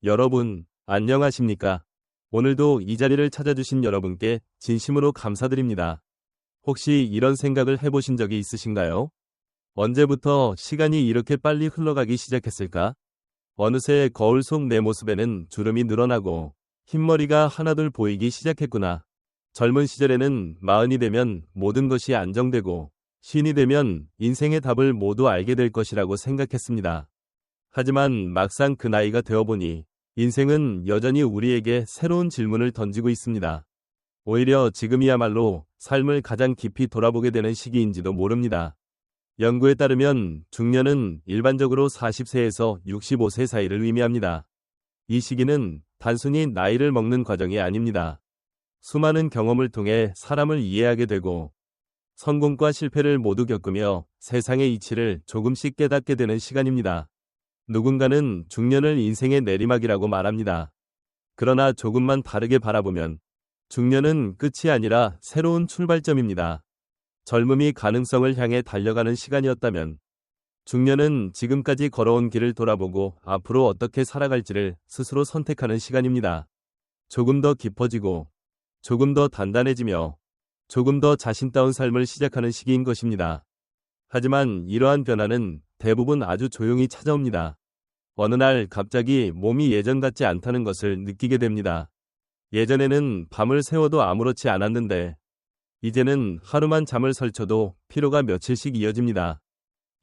여러분, 안녕하십니까? 오늘도 이 자리를 찾아주신 여러분께 진심으로 감사드립니다. 혹시 이런 생각을 해보신 적이 있으신가요? 언제부터 시간이 이렇게 빨리 흘러가기 시작했을까? 어느새 거울 속 내 모습에는 주름이 늘어나고 흰머리가 하나둘 보이기 시작했구나. 젊은 시절에는 40이 되면 모든 것이 안정되고 50이 되면 인생의 답을 모두 알게 될 것이라고 생각했습니다. 하지만 막상 그 나이가 되어보니 인생은 여전히 우리에게 새로운 질문을 던지고 있습니다. 오히려 지금이야말로 삶을 가장 깊이 돌아보게 되는 시기인지도 모릅니다. 연구에 따르면 중년은 일반적으로 40세에서 65세 사이를 의미합니다. 이 시기는 단순히 나이를 먹는 과정이 아닙니다. 수많은 경험을 통해 사람을 이해하게 되고 성공과 실패를 모두 겪으며 세상의 이치를 조금씩 깨닫게 되는 시간입니다. 누군가는 중년을 인생의 내리막이라고 말합니다. 그러나 조금만 다르게 바라보면 중년은 끝이 아니라 새로운 출발점입니다. 젊음이 가능성을 향해 달려가는 시간이었다면 중년은 지금까지 걸어온 길을 돌아보고 앞으로 어떻게 살아갈지를 스스로 선택하는 시간입니다. 조금 더 깊어지고 조금 더 단단해지며 조금 더 자신다운 삶을 시작하는 시기인 것입니다. 하지만 이러한 변화는 대부분 아주 조용히 찾아옵니다. 어느 날 갑자기 몸이 예전 같지 않다는 것을 느끼게 됩니다. 예전에는 밤을 새워도 아무렇지 않았는데 이제는 하루만 잠을 설쳐도 피로가 며칠씩 이어집니다.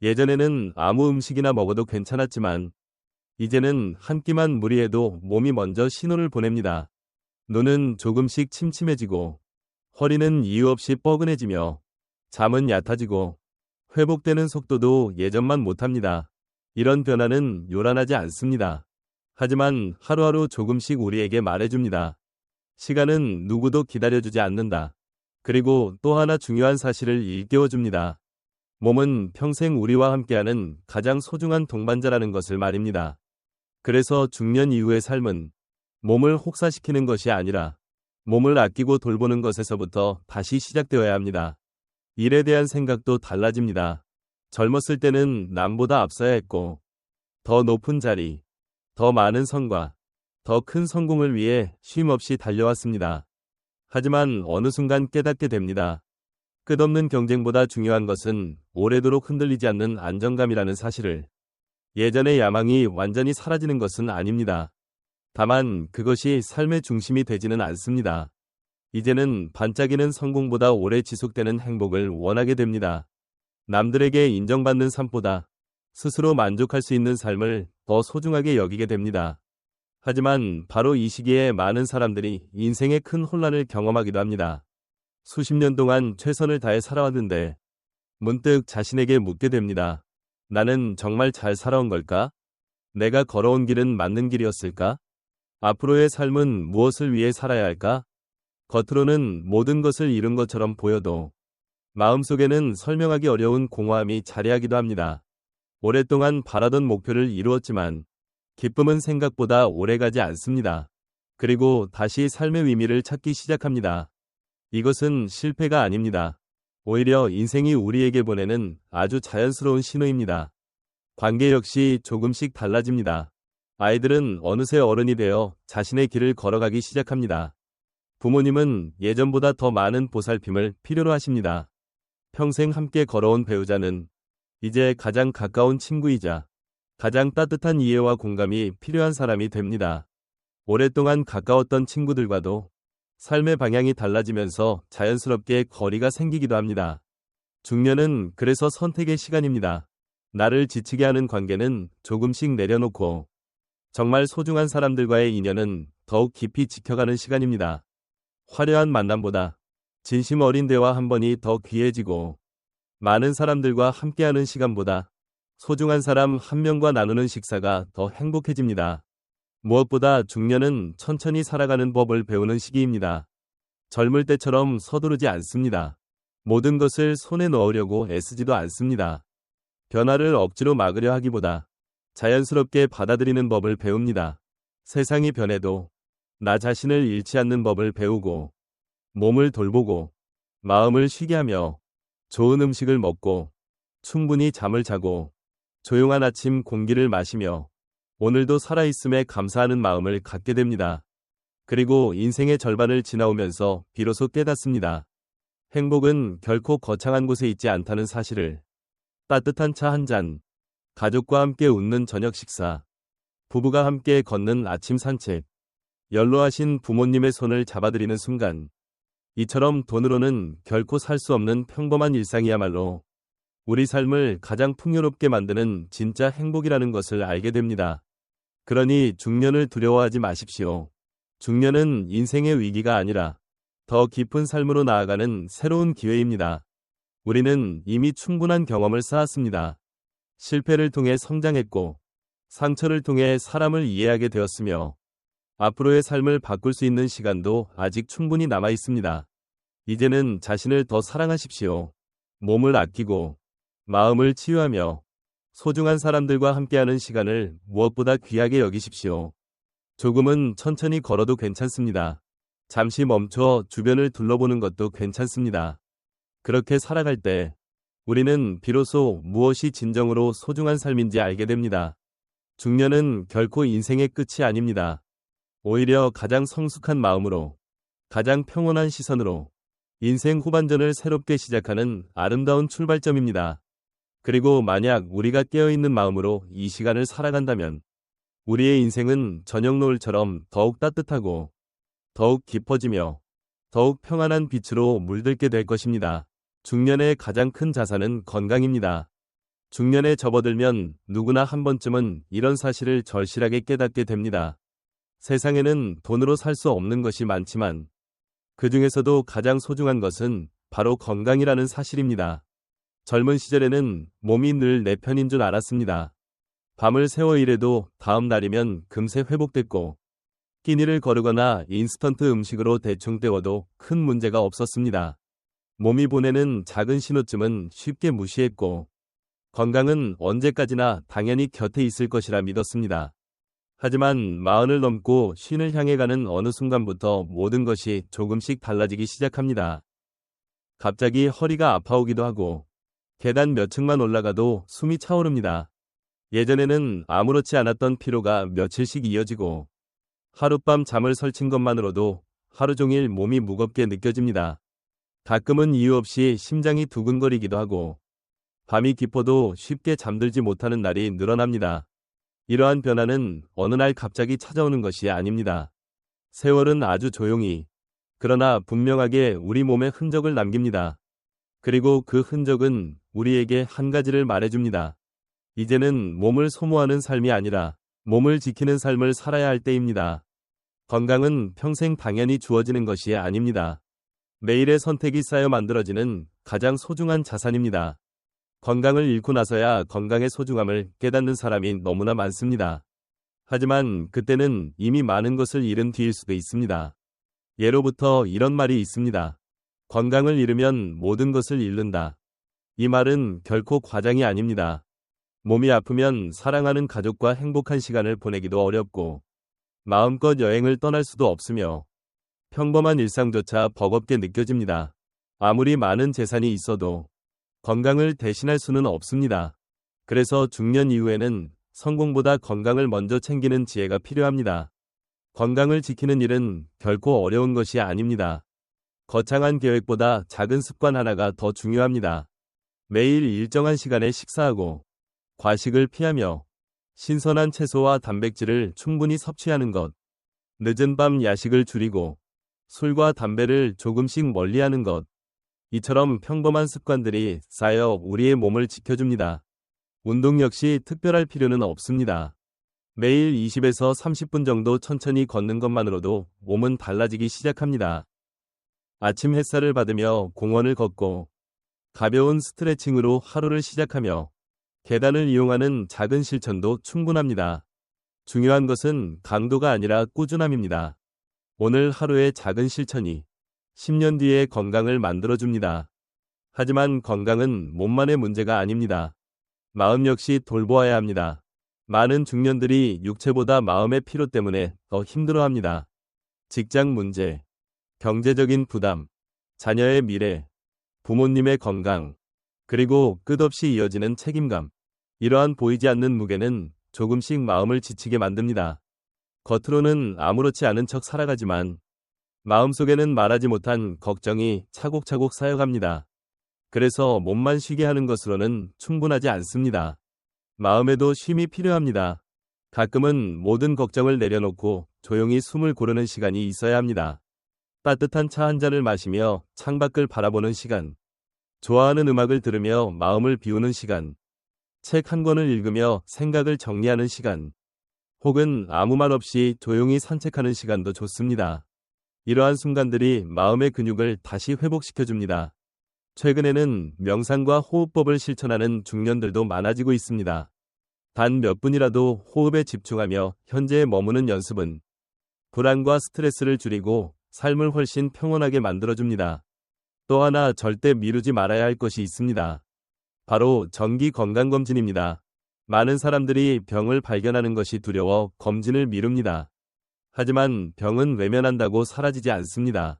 예전에는 아무 음식이나 먹어도 괜찮았지만 이제는 한 끼만 무리해도 몸이 먼저 신호를 보냅니다. 눈은 조금씩 침침해지고 허리는 이유 없이 뻐근해지며 잠은 얕아지고 회복되는 속도도 예전만 못합니다. 이런 변화는 요란하지 않습니다. 하지만 하루하루 조금씩 우리에게 말해줍니다. 시간은 누구도 기다려주지 않는다. 그리고 또 하나 중요한 사실을 일깨워줍니다. 몸은 평생 우리와 함께하는 가장 소중한 동반자라는 것을 말입니다. 그래서 중년 이후의 삶은 몸을 혹사시키는 것이 아니라 몸을 아끼고 돌보는 것에서부터 다시 시작되어야 합니다. 일에 대한 생각도 달라집니다. 젊었을 때는 남보다 앞서야 했고 더 높은 자리, 더 많은 성과, 더 큰 성공을 위해 쉼없이 달려왔습니다. 하지만 어느 순간 깨닫게 됩니다. 끝없는 경쟁보다 중요한 것은 오래도록 흔들리지 않는 안정감이라는 사실을. 예전의 야망이 완전히 사라지는 것은 아닙니다. 다만 그것이 삶의 중심이 되지는 않습니다. 이제는 반짝이는 성공보다 오래 지속되는 행복을 원하게 됩니다. 남들에게 인정받는 삶보다 스스로 만족할 수 있는 삶을 더 소중하게 여기게 됩니다. 하지만 바로 이 시기에 많은 사람들이 인생의 큰 혼란을 경험하기도 합니다. 수십 년 동안 최선을 다해 살아왔는데 문득 자신에게 묻게 됩니다. 나는 정말 잘 살아온 걸까? 내가 걸어온 길은 맞는 길이었을까? 앞으로의 삶은 무엇을 위해 살아야 할까? 겉으로는 모든 것을 잃은 것처럼 보여도 마음속에는 설명하기 어려운 공허함이 자리하기도 합니다. 오랫동안 바라던 목표를 이루었지만 기쁨은 생각보다 오래가지 않습니다. 그리고 다시 삶의 의미를 찾기 시작합니다. 이것은 실패가 아닙니다. 오히려 인생이 우리에게 보내는 아주 자연스러운 신호입니다. 관계 역시 조금씩 달라집니다. 아이들은 어느새 어른이 되어 자신의 길을 걸어가기 시작합니다. 부모님은 예전보다 더 많은 보살핌을 필요로 하십니다. 평생 함께 걸어온 배우자는 이제 가장 가까운 친구이자 가장 따뜻한 이해와 공감이 필요한 사람이 됩니다. 오랫동안 가까웠던 친구들과도 삶의 방향이 달라지면서 자연스럽게 거리가 생기기도 합니다. 중년은 그래서 선택의 시간입니다. 나를 지치게 하는 관계는 조금씩 내려놓고 정말 소중한 사람들과의 인연은 더욱 깊이 지켜가는 시간입니다. 화려한 만남보다 진심 어린 대화 한 번이 더 귀해지고 많은 사람들과 함께하는 시간보다 소중한 사람 한 명과 나누는 식사가 더 행복해집니다. 무엇보다 중년은 천천히 살아가는 법을 배우는 시기입니다. 젊을 때처럼 서두르지 않습니다. 모든 것을 손에 넣으려고 애쓰지도 않습니다. 변화를 억지로 막으려 하기보다 자연스럽게 받아들이는 법을 배웁니다. 세상이 변해도 나 자신을 잃지 않는 법을 배우고 몸을 돌보고 마음을 쉬게 하며 좋은 음식을 먹고 충분히 잠을 자고 조용한 아침 공기를 마시며 오늘도 살아있음에 감사하는 마음을 갖게 됩니다. 그리고 인생의 절반을 지나오면서 비로소 깨닫습니다. 행복은 결코 거창한 곳에 있지 않다는 사실을. 따뜻한 차 한 잔, 가족과 함께 웃는 저녁 식사, 부부가 함께 걷는 아침 산책, 연로하신 부모님의 손을 잡아드리는 순간, 이처럼 돈으로는 결코 살 수 없는 평범한 일상이야말로 우리 삶을 가장 풍요롭게 만드는 진짜 행복이라는 것을 알게 됩니다. 그러니 중년을 두려워하지 마십시오. 중년은 인생의 위기가 아니라 더 깊은 삶으로 나아가는 새로운 기회입니다. 우리는 이미 충분한 경험을 쌓았습니다. 실패를 통해 성장했고, 상처를 통해 사람을 이해하게 되었으며, 앞으로의 삶을 바꿀 수 있는 시간도 아직 충분히 남아 있습니다. 이제는 자신을 더 사랑하십시오. 몸을 아끼고, 마음을 치유하며, 소중한 사람들과 함께하는 시간을 무엇보다 귀하게 여기십시오. 조금은 천천히 걸어도 괜찮습니다. 잠시 멈춰 주변을 둘러보는 것도 괜찮습니다. 그렇게 살아갈 때 우리는 비로소 무엇이 진정으로 소중한 삶인지 알게 됩니다. 중년은 결코 인생의 끝이 아닙니다. 오히려 가장 성숙한 마음으로, 가장 평온한 시선으로 인생 후반전을 새롭게 시작하는 아름다운 출발점입니다. 그리고 만약 우리가 깨어있는 마음으로 이 시간을 살아간다면 우리의 인생은 저녁 노을처럼 더욱 따뜻하고 더욱 깊어지며 더욱 평안한 빛으로 물들게 될 것입니다. 중년의 가장 큰 자산은 건강입니다. 중년에 접어들면 누구나 한 번쯤은 이런 사실을 절실하게 깨닫게 됩니다. 세상에는 돈으로 살 수 없는 것이 많지만 그 중에서도 가장 소중한 것은 바로 건강이라는 사실입니다. 젊은 시절에는 몸이 늘 내 편인 줄 알았습니다. 밤을 새워 일해도 다음 날이면 금세 회복됐고 끼니를 거르거나 인스턴트 음식으로 대충 때워도 큰 문제가 없었습니다. 몸이 보내는 작은 신호쯤은 쉽게 무시했고 건강은 언제까지나 당연히 곁에 있을 것이라 믿었습니다. 하지만 40을 넘고 50을 향해 가는 어느 순간부터 모든 것이 조금씩 달라지기 시작합니다. 갑자기 허리가 아파오기도 하고 계단 몇 층만 올라가도 숨이 차오릅니다. 예전에는 아무렇지 않았던 피로가 며칠씩 이어지고 하룻밤 잠을 설친 것만으로도 하루 종일 몸이 무겁게 느껴집니다. 가끔은 이유 없이 심장이 두근거리기도 하고 밤이 깊어도 쉽게 잠들지 못하는 날이 늘어납니다. 이러한 변화는 어느 날 갑자기 찾아오는 것이 아닙니다. 세월은 아주 조용히, 그러나 분명하게 우리 몸에 흔적을 남깁니다. 그리고 그 흔적은 우리에게 한 가지를 말해줍니다. 이제는 몸을 소모하는 삶이 아니라 몸을 지키는 삶을 살아야 할 때입니다. 건강은 평생 당연히 주어지는 것이 아닙니다. 매일의 선택이 쌓여 만들어지는 가장 소중한 자산입니다. 건강을 잃고 나서야 건강의 소중함을 깨닫는 사람이 너무나 많습니다. 하지만 그때는 이미 많은 것을 잃은 뒤일 수도 있습니다. 예로부터 이런 말이 있습니다. 건강을 잃으면 모든 것을 잃는다. 이 말은 결코 과장이 아닙니다. 몸이 아프면 사랑하는 가족과 행복한 시간을 보내기도 어렵고 마음껏 여행을 떠날 수도 없으며 평범한 일상조차 버겁게 느껴집니다. 아무리 많은 재산이 있어도 건강을 대신할 수는 없습니다. 그래서 중년 이후에는 성공보다 건강을 먼저 챙기는 지혜가 필요합니다. 건강을 지키는 일은 결코 어려운 것이 아닙니다. 거창한 계획보다 작은 습관 하나가 더 중요합니다. 매일 일정한 시간에 식사하고 과식을 피하며 신선한 채소와 단백질을 충분히 섭취하는 것, 늦은 밤 야식을 줄이고 술과 담배를 조금씩 멀리하는 것, 이처럼 평범한 습관들이 쌓여 우리의 몸을 지켜줍니다. 운동 역시 특별할 필요는 없습니다. 매일 20에서 30분 정도 천천히 걷는 것만으로도 몸은 달라지기 시작합니다. 아침 햇살을 받으며 공원을 걷고 가벼운 스트레칭으로 하루를 시작하며 계단을 이용하는 작은 실천도 충분합니다. 중요한 것은 강도가 아니라 꾸준함입니다. 오늘 하루의 작은 실천이 10년 뒤의 건강을 만들어줍니다. 하지만 건강은 몸만의 문제가 아닙니다. 마음 역시 돌보아야 합니다. 많은 중년들이 육체보다 마음의 피로 때문에 더 힘들어합니다. 직장 문제, 경제적인 부담, 자녀의 미래, 부모님의 건강, 그리고 끝없이 이어지는 책임감. 이러한 보이지 않는 무게는 조금씩 마음을 지치게 만듭니다. 겉으로는 아무렇지 않은 척 살아가지만 마음속에는 말하지 못한 걱정이 차곡차곡 쌓여갑니다. 그래서 몸만 쉬게 하는 것으로는 충분하지 않습니다. 마음에도 쉼이 필요합니다. 가끔은 모든 걱정을 내려놓고 조용히 숨을 고르는 시간이 있어야 합니다. 따뜻한 차 한 잔을 마시며 창밖을 바라보는 시간, 좋아하는 음악을 들으며 마음을 비우는 시간, 책 한 권을 읽으며 생각을 정리하는 시간, 혹은 아무 말 없이 조용히 산책하는 시간도 좋습니다. 이러한 순간들이 마음의 근육을 다시 회복시켜줍니다. 최근에는 명상과 호흡법을 실천하는 중년들도 많아지고 있습니다. 단 몇 분이라도 호흡에 집중하며 현재에 머무는 연습은 불안과 스트레스를 줄이고 삶을 훨씬 평온하게 만들어줍니다. 또 하나 절대 미루지 말아야 할 것이 있습니다. 바로 정기 건강검진입니다. 많은 사람들이 병을 발견하는 것이 두려워 검진을 미룹니다. 하지만 병은 외면한다고 사라지지 않습니다.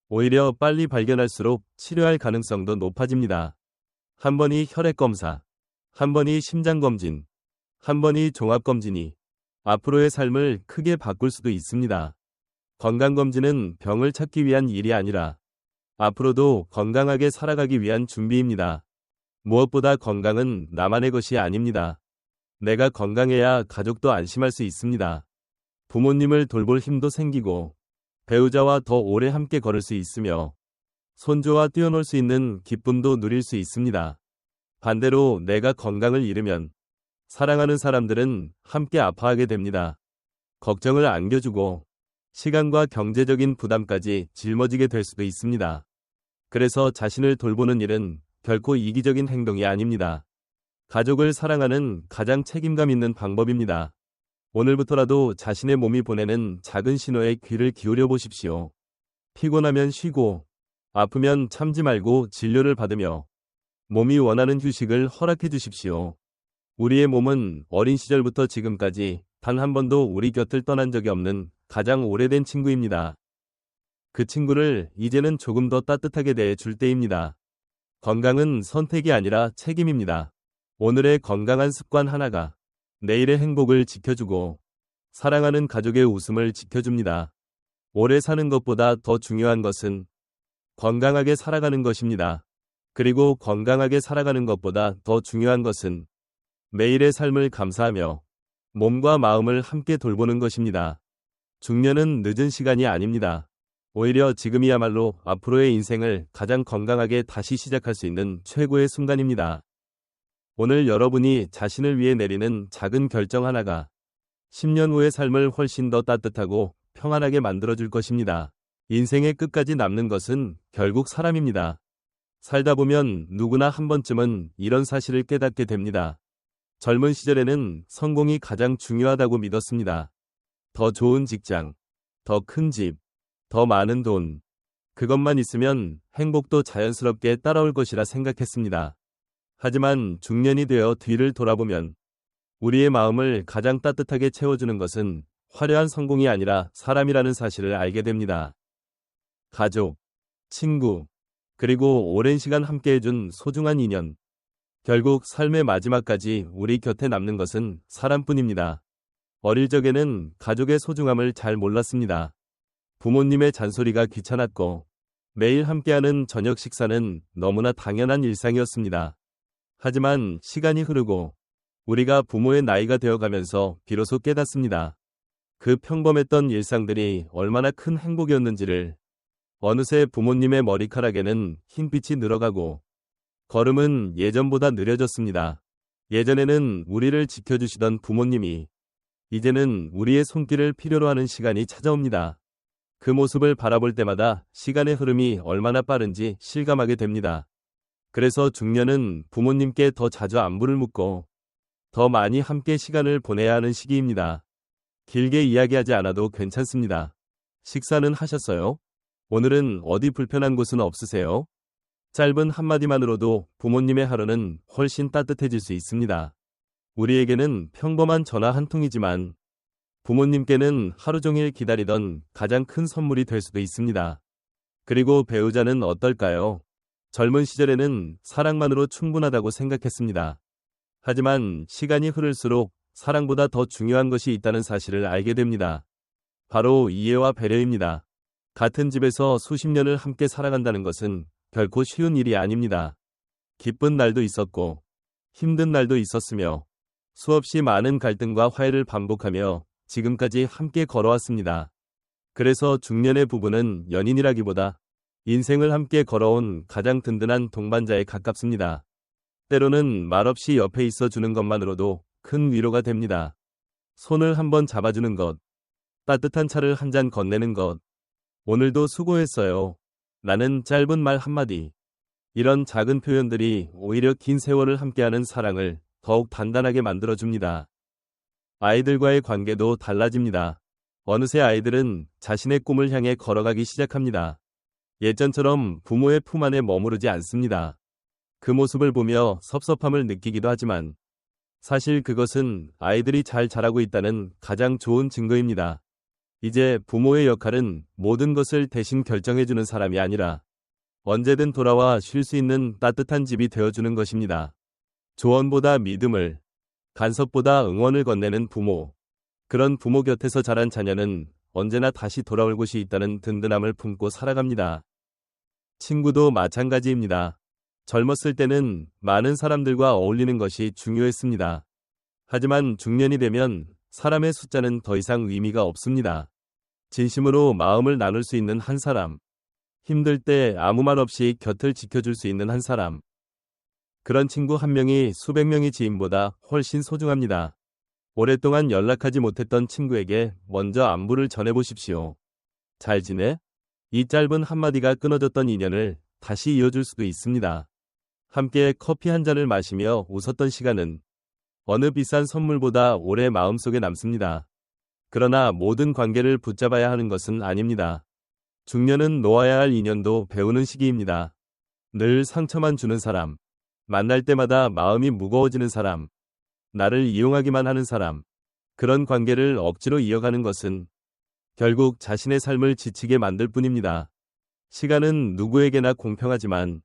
오히려 빨리 발견할수록 치료할 가능성도 높아집니다. 한 번이 혈액검사, 한 번이 심장검진, 한 번이 종합검진이 앞으로의 삶을 크게 바꿀 수도 있습니다. 건강검진은 병을 찾기 위한 일이 아니라 앞으로도 건강하게 살아가기 위한 준비입니다. 무엇보다 건강은 나만의 것이 아닙니다. 내가 건강해야 가족도 안심할 수 있습니다. 부모님을 돌볼 힘도 생기고 배우자와 더 오래 함께 걸을 수 있으며 손주와 뛰어놀 수 있는 기쁨도 누릴 수 있습니다. 반대로 내가 건강을 잃으면 사랑하는 사람들은 함께 아파하게 됩니다. 걱정을 안겨주고 시간과 경제적인 부담까지 짊어지게 될 수도 있습니다. 그래서 자신을 돌보는 일은 결코 이기적인 행동이 아닙니다. 가족을 사랑하는 가장 책임감 있는 방법입니다. 오늘부터라도 자신의 몸이 보내는 작은 신호에 귀를 기울여 보십시오. 피곤하면 쉬고, 아프면 참지 말고 진료를 받으며 몸이 원하는 휴식을 허락해 주십시오. 우리의 몸은 어린 시절부터 지금까지 단 한 번도 우리 곁을 떠난 적이 없는 가장 오래된 친구입니다. 그 친구를 이제는 조금 더 따뜻하게 대해줄 때입니다. 건강은 선택이 아니라 책임입니다. 오늘의 건강한 습관 하나가 내일의 행복을 지켜주고 사랑하는 가족의 웃음을 지켜줍니다. 오래 사는 것보다 더 중요한 것은 건강하게 살아가는 것입니다. 그리고 건강하게 살아가는 것보다 더 중요한 것은 매일의 삶을 감사하며 몸과 마음을 함께 돌보는 것입니다. 중년은 늦은 시간이 아닙니다. 오히려 지금이야말로 앞으로의 인생을 가장 건강하게 다시 시작할 수 있는 최고의 순간입니다. 오늘 여러분이 자신을 위해 내리는 작은 결정 하나가 10년 후의 삶을 훨씬 더 따뜻하고 평안하게 만들어줄 것입니다. 인생의 끝까지 남는 것은 결국 사람입니다. 살다 보면 누구나 한 번쯤은 이런 사실을 깨닫게 됩니다. 젊은 시절에는 성공이 가장 중요하다고 믿었습니다. 더 좋은 직장, 더 큰 집, 더 많은 돈, 그것만 있으면 행복도 자연스럽게 따라올 것이라 생각했습니다. 하지만 중년이 되어 뒤를 돌아보면 우리의 마음을 가장 따뜻하게 채워주는 것은 화려한 성공이 아니라 사람이라는 사실을 알게 됩니다. 가족, 친구, 그리고 오랜 시간 함께해준 소중한 인연. 결국 삶의 마지막까지 우리 곁에 남는 것은 사람뿐입니다. 어릴 적에는 가족의 소중함을 잘 몰랐습니다. 부모님의 잔소리가 귀찮았고 매일 함께하는 저녁 식사는 너무나 당연한 일상이었습니다. 하지만 시간이 흐르고 우리가 부모의 나이가 되어가면서 비로소 깨닫습니다. 그 평범했던 일상들이 얼마나 큰 행복이었는지를. 어느새 부모님의 머리카락에는 흰빛이 늘어가고 걸음은 예전보다 느려졌습니다. 예전에는 우리를 지켜주시던 부모님이 이제는 우리의 손길을 필요로 하는 시간이 찾아옵니다. 그 모습을 바라볼 때마다 시간의 흐름이 얼마나 빠른지 실감하게 됩니다. 그래서 중년은 부모님께 더 자주 안부를 묻고 더 많이 함께 시간을 보내야 하는 시기입니다. 길게 이야기하지 않아도 괜찮습니다. 식사는 하셨어요? 오늘은 어디 불편한 곳은 없으세요? 짧은 한마디만으로도 부모님의 하루는 훨씬 따뜻해질 수 있습니다. 우리에게는 평범한 전화 한 통이지만 부모님께는 하루 종일 기다리던 가장 큰 선물이 될 수도 있습니다. 그리고 배우자는 어떨까요? 젊은 시절에는 사랑만으로 충분하다고 생각했습니다. 하지만 시간이 흐를수록 사랑보다 더 중요한 것이 있다는 사실을 알게 됩니다. 바로 이해와 배려입니다. 같은 집에서 수십 년을 함께 살아간다는 것은 결코 쉬운 일이 아닙니다. 기쁜 날도 있었고 힘든 날도 있었으며 수없이 많은 갈등과 화해를 반복하며 지금까지 함께 걸어왔습니다. 그래서 중년의 부부는 연인이라기보다 인생을 함께 걸어온 가장 든든한 동반자에 가깝습니다. 때로는 말없이 옆에 있어 주는 것만으로도 큰 위로가 됩니다. 손을 한번 잡아주는 것, 따뜻한 차를 한 잔 건네는 것, 오늘도 수고했어요. 라는 짧은 말 한마디. 이런 작은 표현들이 오히려 긴 세월을 함께하는 사랑을 더욱 단단하게 만들어줍니다. 아이들과의 관계도 달라집니다. 어느새 아이들은 자신의 꿈을 향해 걸어가기 시작합니다. 예전처럼 부모의 품 안에 머무르지 않습니다. 그 모습을 보며 섭섭함을 느끼기도 하지만 사실 그것은 아이들이 잘 자라고 있다는 가장 좋은 증거입니다. 이제 부모의 역할은 모든 것을 대신 결정해주는 사람이 아니라 언제든 돌아와 쉴 수 있는 따뜻한 집이 되어주는 것입니다. 조언보다 믿음을, 간섭보다 응원을 건네는 부모. 그런 부모 곁에서 자란 자녀는 언제나 다시 돌아올 곳이 있다는 든든함을 품고 살아갑니다. 친구도 마찬가지입니다. 젊었을 때는 많은 사람들과 어울리는 것이 중요했습니다. 하지만 중년이 되면 사람의 숫자는 더 이상 의미가 없습니다. 진심으로 마음을 나눌 수 있는 한 사람, 힘들 때 아무 말 없이 곁을 지켜줄 수 있는 한 사람. 그런 친구 한 명이 수백 명의 지인보다 훨씬 소중합니다. 오랫동안 연락하지 못했던 친구에게 먼저 안부를 전해보십시오. 잘 지내? 이 짧은 한마디가 끊어졌던 인연을 다시 이어줄 수도 있습니다. 함께 커피 한 잔을 마시며 웃었던 시간은 어느 비싼 선물보다 오래 마음속에 남습니다. 그러나 모든 관계를 붙잡아야 하는 것은 아닙니다. 중년은 놓아야 할 인연도 배우는 시기입니다. 늘 상처만 주는 사람, 만날 때마다 마음이 무거워지는 사람, 나를 이용하기만 하는 사람, 그런 관계를 억지로 이어가는 것은 결국 자신의 삶을 지치게 만들 뿐입니다. 시간은 누구에게나 공평하지만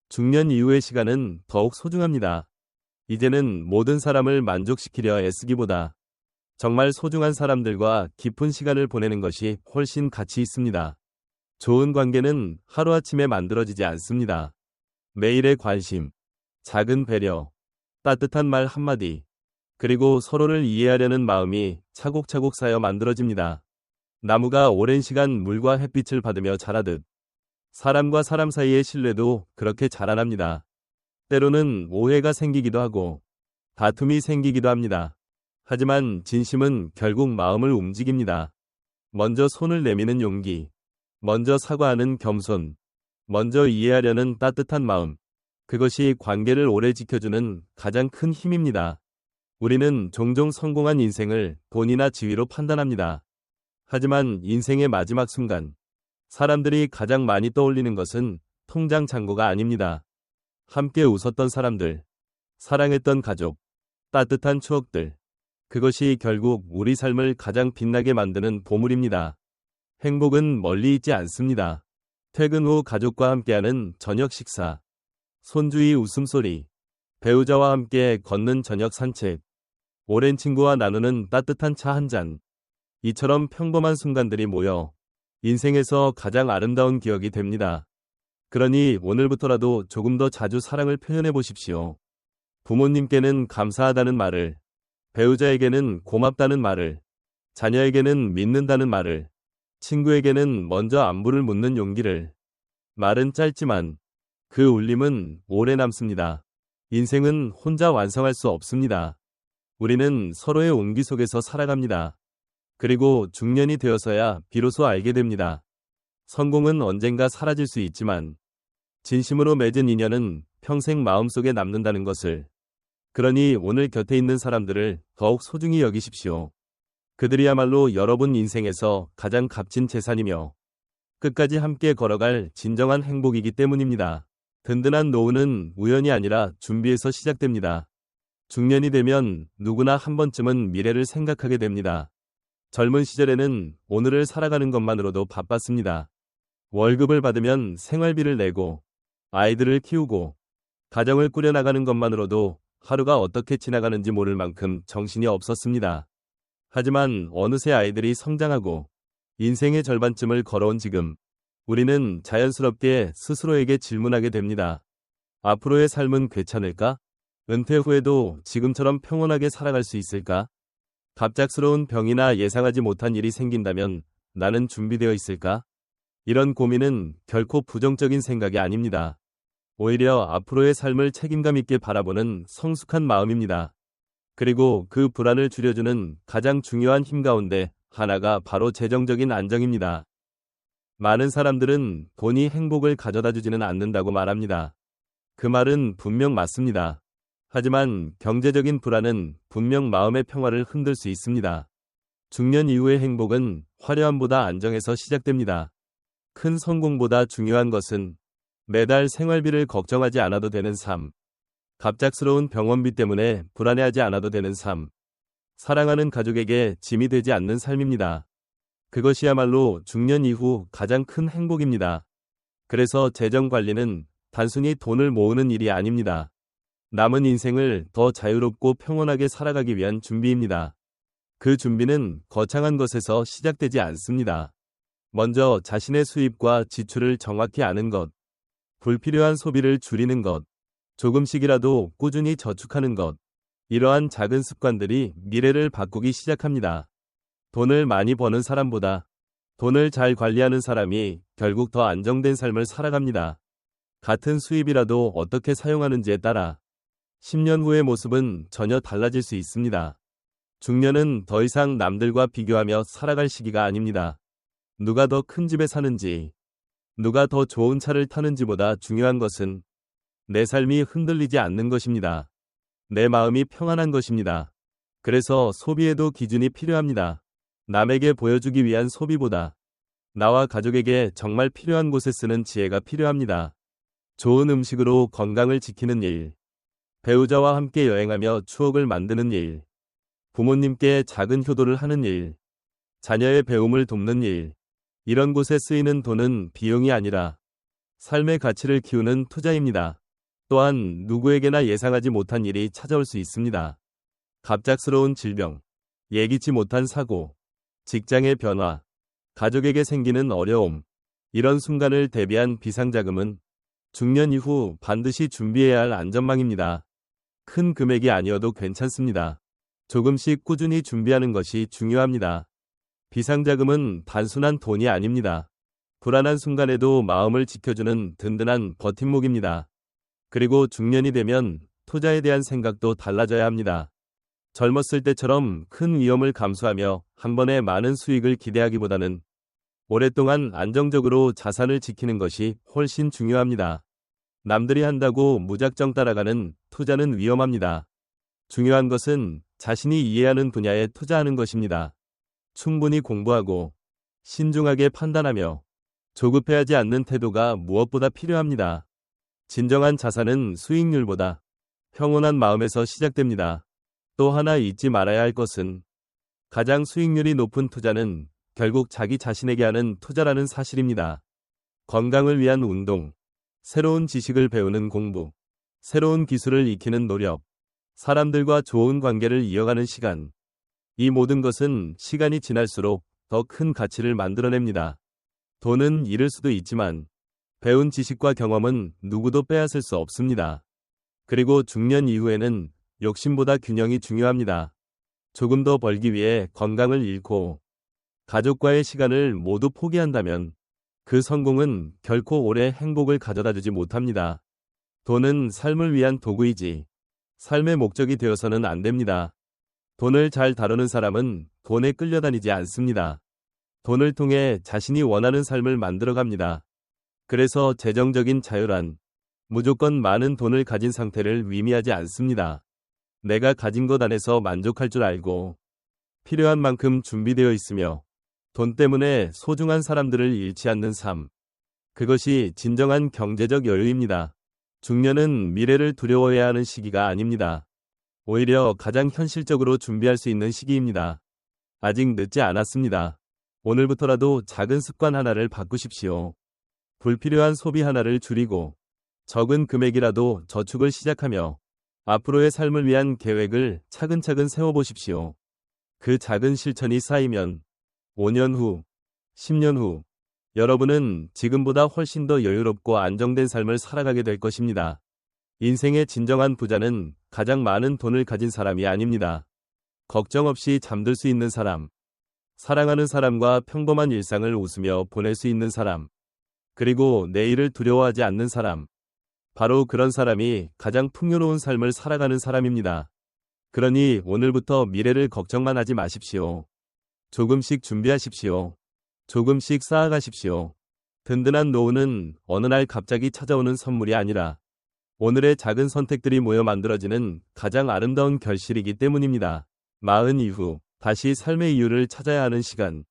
중년 이후의 시간은 더욱 소중합니다. 이제는 모든 사람을 만족시키려 애쓰기보다 정말 소중한 사람들과 깊은 시간을 보내는 것이 훨씬 가치 있습니다. 좋은 관계는 하루아침에 만들어지지 않습니다. 매일의 관심, 작은 배려, 따뜻한 말 한마디, 그리고 서로를 이해하려는 마음이 차곡차곡 쌓여 만들어집니다. 나무가 오랜 시간 물과 햇빛을 받으며 자라듯 사람과 사람 사이의 신뢰도 그렇게 자라납니다. 때로는 오해가 생기기도 하고 다툼이 생기기도 합니다. 하지만 진심은 결국 마음을 움직입니다. 먼저 손을 내미는 용기, 먼저 사과하는 겸손, 먼저 이해하려는 따뜻한 마음, 그것이 관계를 오래 지켜주는 가장 큰 힘입니다. 우리는 종종 성공한 인생을 돈이나 지위로 판단합니다. 하지만 인생의 마지막 순간, 사람들이 가장 많이 떠올리는 것은 통장 잔고가 아닙니다. 함께 웃었던 사람들, 사랑했던 가족, 따뜻한 추억들, 그것이 결국 우리 삶을 가장 빛나게 만드는 보물입니다. 행복은 멀리 있지 않습니다. 퇴근 후 가족과 함께하는 저녁 식사, 손주의 웃음소리, 배우자와 함께 걷는 저녁 산책, 오랜 친구와 나누는 따뜻한 차 한 잔. 이처럼 평범한 순간들이 모여 인생에서 가장 아름다운 기억이 됩니다. 그러니 오늘부터라도 조금 더 자주 사랑을 표현해 보십시오. 부모님께는 감사하다는 말을, 배우자에게는 고맙다는 말을, 자녀에게는 믿는다는 말을, 친구에게는 먼저 안부를 묻는 용기를. 말은 짧지만 그 울림은 오래 남습니다. 인생은 혼자 완성할 수 없습니다. 우리는 서로의 온기 속에서 살아갑니다. 그리고 중년이 되어서야 비로소 알게 됩니다. 성공은 언젠가 사라질 수 있지만 진심으로 맺은 인연은 평생 마음속에 남는다는 것을. 그러니 오늘 곁에 있는 사람들을 더욱 소중히 여기십시오. 그들이야말로 여러분 인생에서 가장 값진 재산이며 끝까지 함께 걸어갈 진정한 행복이기 때문입니다. 든든한 노후는 우연이 아니라 준비에서 시작됩니다. 중년이 되면 누구나 한 번쯤은 미래를 생각하게 됩니다. 젊은 시절에는 오늘을 살아가는 것만으로도 바빴습니다. 월급을 받으면 생활비를 내고 아이들을 키우고 가정을 꾸려나가는 것만으로도 하루가 어떻게 지나가는지 모를 만큼 정신이 없었습니다. 하지만 어느새 아이들이 성장하고 인생의 절반쯤을 걸어온 지금, 우리는 자연스럽게 스스로에게 질문하게 됩니다. 앞으로의 삶은 괜찮을까? 은퇴 후에도 지금처럼 평온하게 살아갈 수 있을까? 갑작스러운 병이나 예상하지 못한 일이 생긴다면 나는 준비되어 있을까? 이런 고민은 결코 부정적인 생각이 아닙니다. 오히려 앞으로의 삶을 책임감 있게 바라보는 성숙한 마음입니다. 그리고 그 불안을 줄여주는 가장 중요한 힘 가운데 하나가 바로 재정적인 안정입니다. 많은 사람들은 돈이 행복을 가져다 주지는 않는다고 말합니다. 그 말은 분명 맞습니다. 하지만 경제적인 불안은 분명 마음의 평화를 흔들 수 있습니다. 중년 이후의 행복은 화려함보다 안정에서 시작됩니다. 큰 성공보다 중요한 것은 매달 생활비를 걱정하지 않아도 되는 삶, 갑작스러운 병원비 때문에 불안해하지 않아도 되는 삶, 사랑하는 가족에게 짐이 되지 않는 삶입니다. 그것이야말로 중년 이후 가장 큰 행복입니다. 그래서 재정 관리는 단순히 돈을 모으는 일이 아닙니다. 남은 인생을 더 자유롭고 평온하게 살아가기 위한 준비입니다. 그 준비는 거창한 것에서 시작되지 않습니다. 먼저 자신의 수입과 지출을 정확히 아는 것, 불필요한 소비를 줄이는 것, 조금씩이라도 꾸준히 저축하는 것, 이러한 작은 습관들이 미래를 바꾸기 시작합니다. 돈을 많이 버는 사람보다 돈을 잘 관리하는 사람이 결국 더 안정된 삶을 살아갑니다. 같은 수입이라도 어떻게 사용하는지에 따라 10년 후의 모습은 전혀 달라질 수 있습니다. 중년은 더 이상 남들과 비교하며 살아갈 시기가 아닙니다. 누가 더 큰 집에 사는지, 누가 더 좋은 차를 타는지보다 중요한 것은 내 삶이 흔들리지 않는 것입니다. 내 마음이 평안한 것입니다. 그래서 소비에도 기준이 필요합니다. 남에게 보여주기 위한 소비보다 나와 가족에게 정말 필요한 곳에 쓰는 지혜가 필요합니다. 좋은 음식으로 건강을 지키는 일, 배우자와 함께 여행하며 추억을 만드는 일, 부모님께 작은 효도를 하는 일, 자녀의 배움을 돕는 일, 이런 곳에 쓰이는 돈은 비용이 아니라 삶의 가치를 키우는 투자입니다. 또한 누구에게나 예상하지 못한 일이 찾아올 수 있습니다. 갑작스러운 질병, 예기치 못한 사고, 직장의 변화, 가족에게 생기는 어려움, 이런 순간을 대비한 비상자금은 중년 이후 반드시 준비해야 할 안전망입니다. 큰 금액이 아니어도 괜찮습니다. 조금씩 꾸준히 준비하는 것이 중요합니다. 비상자금은 단순한 돈이 아닙니다. 불안한 순간에도 마음을 지켜주는 든든한 버팀목입니다. 그리고 중년이 되면 투자에 대한 생각도 달라져야 합니다. 젊었을 때처럼 큰 위험을 감수하며 한 번에 많은 수익을 기대하기보다는 오랫동안 안정적으로 자산을 지키는 것이 훨씬 중요합니다. 남들이 한다고 무작정 따라가는 투자는 위험합니다. 중요한 것은 자신이 이해하는 분야에 투자하는 것입니다. 충분히 공부하고 신중하게 판단하며 조급해하지 않는 태도가 무엇보다 필요합니다. 진정한 자산은 수익률보다 평온한 마음에서 시작됩니다. 또 하나 잊지 말아야 할 것은 가장 수익률이 높은 투자는 결국 자기 자신에게 하는 투자라는 사실입니다. 건강을 위한 운동, 새로운 지식을 배우는 공부, 새로운 기술을 익히는 노력, 사람들과 좋은 관계를 이어가는 시간, 이 모든 것은 시간이 지날수록 더 큰 가치를 만들어냅니다. 돈은 잃을 수도 있지만 배운 지식과 경험은 누구도 빼앗을 수 없습니다. 그리고 중년 이후에는 욕심보다 균형이 중요합니다. 조금 더 벌기 위해 건강을 잃고 가족과의 시간을 모두 포기한다면 그 성공은 결코 오래 행복을 가져다 주지 못합니다. 돈은 삶을 위한 도구이지 삶의 목적이 되어서는 안 됩니다. 돈을 잘 다루는 사람은 돈에 끌려다니지 않습니다. 돈을 통해 자신이 원하는 삶을 만들어갑니다. 그래서 재정적인 자유란 무조건 많은 돈을 가진 상태를 의미하지 않습니다. 내가 가진 것 안에서 만족할 줄 알고 필요한 만큼 준비되어 있으며 돈 때문에 소중한 사람들을 잃지 않는 삶. 그것이 진정한 경제적 여유입니다. 중년은 미래를 두려워해야 하는 시기가 아닙니다. 오히려 가장 현실적으로 준비할 수 있는 시기입니다. 아직 늦지 않았습니다. 오늘부터라도 작은 습관 하나를 바꾸십시오. 불필요한 소비 하나를 줄이고 적은 금액이라도 저축을 시작하며 앞으로의 삶을 위한 계획을 차근차근 세워보십시오. 그 작은 실천이 쌓이면 5년 후, 10년 후, 여러분은 지금보다 훨씬 더 여유롭고 안정된 삶을 살아가게 될 것입니다. 인생의 진정한 부자는 가장 많은 돈을 가진 사람이 아닙니다. 걱정 없이 잠들 수 있는 사람, 사랑하는 사람과 평범한 일상을 웃으며 보낼 수 있는 사람, 그리고 내일을 두려워하지 않는 사람. 바로 그런 사람이 가장 풍요로운 삶을 살아가는 사람입니다. 그러니 오늘부터 미래를 걱정만 하지 마십시오. 조금씩 준비하십시오. 조금씩 쌓아가십시오. 든든한 노후는 어느 날 갑자기 찾아오는 선물이 아니라 오늘의 작은 선택들이 모여 만들어지는 가장 아름다운 결실이기 때문입니다. 마흔 이후 다시 삶의 이유를 찾아야 하는 시간.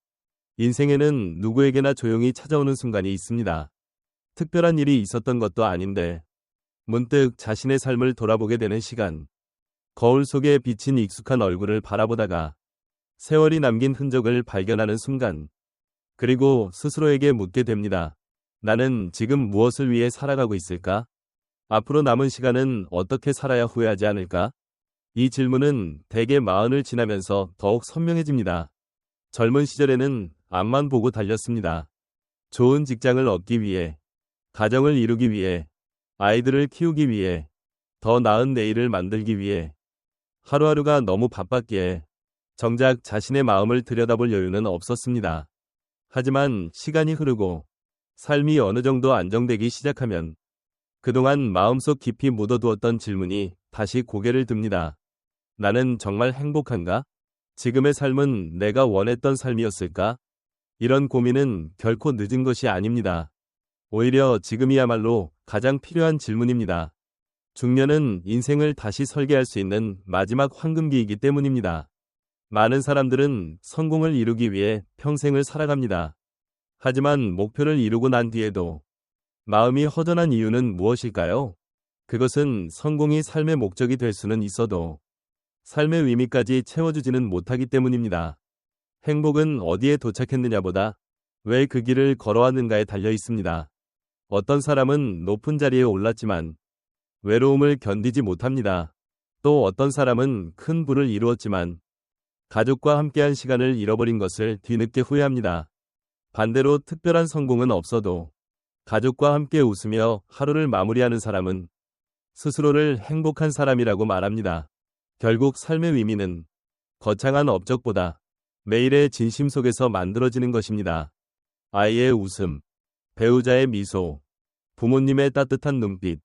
인생에는 누구에게나 조용히 찾아오는 순간이 있습니다. 특별한 일이 있었던 것도 아닌데 문득 자신의 삶을 돌아보게 되는 시간. 거울 속에 비친 익숙한 얼굴을 바라보다가 세월이 남긴 흔적을 발견하는 순간. 그리고 스스로에게 묻게 됩니다. 나는 지금 무엇을 위해 살아가고 있을까? 앞으로 남은 시간은 어떻게 살아야 후회하지 않을까? 이 질문은 대개 마흔을 지나면서 더욱 선명해집니다. 젊은 시절에는 앞만 보고 달렸습니다. 좋은 직장을 얻기 위해, 가정을 이루기 위해, 아이들을 키우기 위해, 더 나은 내일을 만들기 위해. 하루하루가 너무 바빴기에 정작 자신의 마음을 들여다볼 여유는 없었습니다. 하지만 시간이 흐르고 삶이 어느 정도 안정되기 시작하면 그동안 마음속 깊이 묻어두었던 질문이 다시 고개를 듭니다. 나는 정말 행복한가? 지금의 삶은 내가 원했던 삶이었을까? 이런 고민은 결코 늦은 것이 아닙니다. 오히려 지금이야말로 가장 필요한 질문입니다. 중년은 인생을 다시 설계할 수 있는 마지막 황금기이기 때문입니다. 많은 사람들은 성공을 이루기 위해 평생을 살아갑니다. 하지만 목표를 이루고 난 뒤에도 마음이 허전한 이유는 무엇일까요? 그것은 성공이 삶의 목적이 될 수는 있어도 삶의 의미까지 채워주지는 못하기 때문입니다. 행복은 어디에 도착했느냐보다 왜 그 길을 걸어왔는가에 달려 있습니다. 어떤 사람은 높은 자리에 올랐지만 외로움을 견디지 못합니다. 또 어떤 사람은 큰 부를 이루었지만 가족과 함께한 시간을 잃어버린 것을 뒤늦게 후회합니다. 반대로 특별한 성공은 없어도 가족과 함께 웃으며 하루를 마무리하는 사람은 스스로를 행복한 사람이라고 말합니다. 결국 삶의 의미는 거창한 업적보다 매일의 진심 속에서 만들어지는 것입니다. 아이의 웃음, 배우자의 미소, 부모님의 따뜻한 눈빛,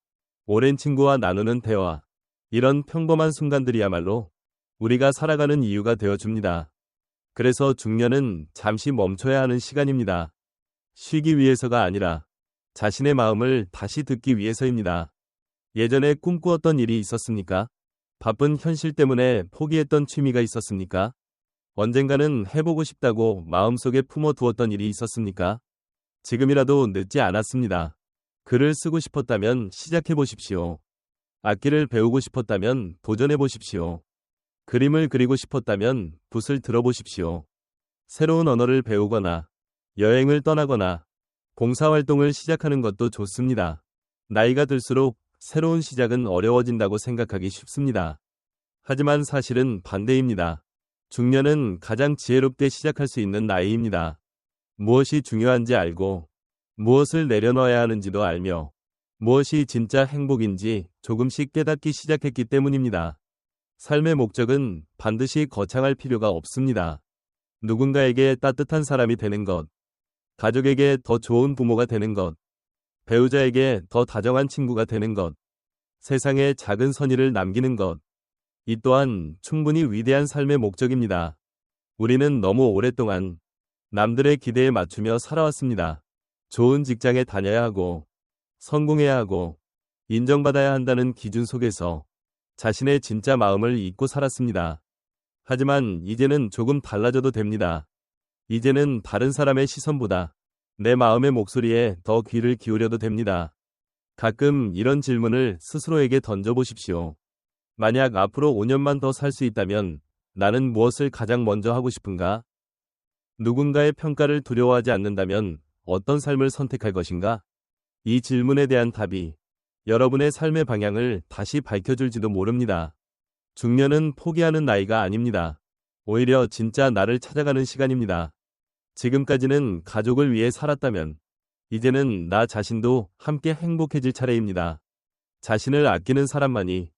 오랜 친구와 나누는 대화, 이런 평범한 순간들이야말로 우리가 살아가는 이유가 되어줍니다. 그래서 중년은 잠시 멈춰야 하는 시간입니다. 쉬기 위해서가 아니라 자신의 마음을 다시 듣기 위해서입니다. 예전에 꿈꾸었던 일이 있었습니까? 바쁜 현실 때문에 포기했던 취미가 있었습니까? 언젠가는 해보고 싶다고 마음속에 품어두었던 일이 있었습니까? 지금이라도 늦지 않았습니다. 글을 쓰고 싶었다면 시작해보십시오. 악기를 배우고 싶었다면 도전해보십시오. 그림을 그리고 싶었다면 붓을 들어보십시오. 새로운 언어를 배우거나 여행을 떠나거나 봉사활동을 시작하는 것도 좋습니다. 나이가 들수록 새로운 시작은 어려워진다고 생각하기 쉽습니다. 하지만 사실은 반대입니다. 중년은 가장 지혜롭게 시작할 수 있는 나이입니다. 무엇이 중요한지 알고 무엇을 내려놓아야 하는지도 알며 무엇이 진짜 행복인지 조금씩 깨닫기 시작했기 때문입니다. 삶의 목적은 반드시 거창할 필요가 없습니다. 누군가에게 따뜻한 사람이 되는 것, 가족에게 더 좋은 부모가 되는 것, 배우자에게 더 다정한 친구가 되는 것, 세상에 작은 선의를 남기는 것, 이 또한 충분히 위대한 삶의 목적입니다. 우리는 너무 오랫동안 남들의 기대에 맞추며 살아왔습니다. 좋은 직장에 다녀야 하고, 성공해야 하고, 인정받아야 한다는 기준 속에서 자신의 진짜 마음을 잊고 살았습니다. 하지만 이제는 조금 달라져도 됩니다. 이제는 다른 사람의 시선보다 내 마음의 목소리에 더 귀를 기울여도 됩니다. 가끔 이런 질문을 스스로에게 던져보십시오. 만약 앞으로 5년만 더 살 수 있다면 나는 무엇을 가장 먼저 하고 싶은가? 누군가의 평가를 두려워하지 않는다면 어떤 삶을 선택할 것인가? 이 질문에 대한 답이 여러분의 삶의 방향을 다시 밝혀줄지도 모릅니다. 중년은 포기하는 나이가 아닙니다. 오히려 진짜 나를 찾아가는 시간입니다. 지금까지는 가족을 위해 살았다면 이제는 나 자신도 함께 행복해질 차례입니다. 자신을 아끼는 사람만이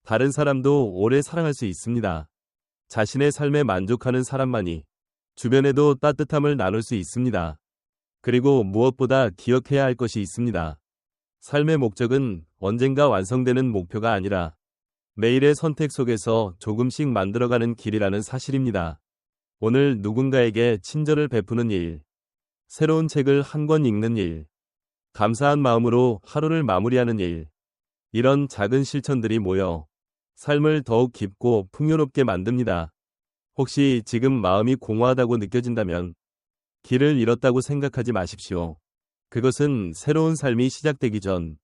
다른 사람도 오래 사랑할 수 있습니다. 자신의 삶에 만족하는 사람만이 주변에도 따뜻함을 나눌 수 있습니다. 그리고 무엇보다 기억해야 할 것이 있습니다. 삶의 목적은 언젠가 완성되는 목표가 아니라 매일의 선택 속에서 조금씩 만들어가는 길이라는 사실입니다. 오늘 누군가에게 친절을 베푸는 일, 새로운 책을 한 권 읽는 일, 감사한 마음으로 하루를 마무리하는 일, 이런 작은 실천들이 모여 삶을 더욱 깊고 풍요롭게 만듭니다. 혹시 지금 마음이 공허하다고 느껴진다면 길을 잃었다고 생각하지 마십시오. 그것은 새로운 삶이 시작되기 전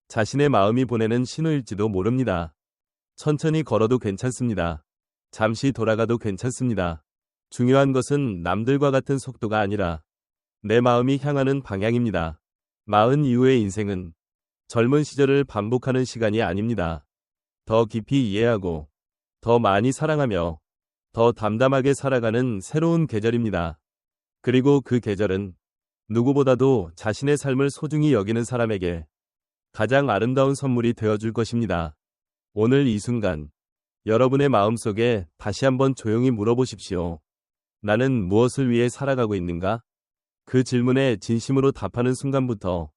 자신의 마음이 보내는 신호일지도 모릅니다. 천천히 걸어도 괜찮습니다. 잠시 돌아가도 괜찮습니다. 중요한 것은 남들과 같은 속도가 아니라 내 마음이 향하는 방향입니다. 40 이후의 인생은 젊은 시절을 반복하는 시간이 아닙니다. 더 깊이 이해하고 더 많이 사랑하며 더 담담하게 살아가는 새로운 계절입니다. 그리고 그 계절은 누구보다도 자신의 삶을 소중히 여기는 사람에게 가장 아름다운 선물이 되어줄 것입니다. 오늘 이 순간 여러분의 마음속에 다시 한번 조용히 물어보십시오. 나는 무엇을 위해 살아가고 있는가? 그 질문에 진심으로 답하는 순간부터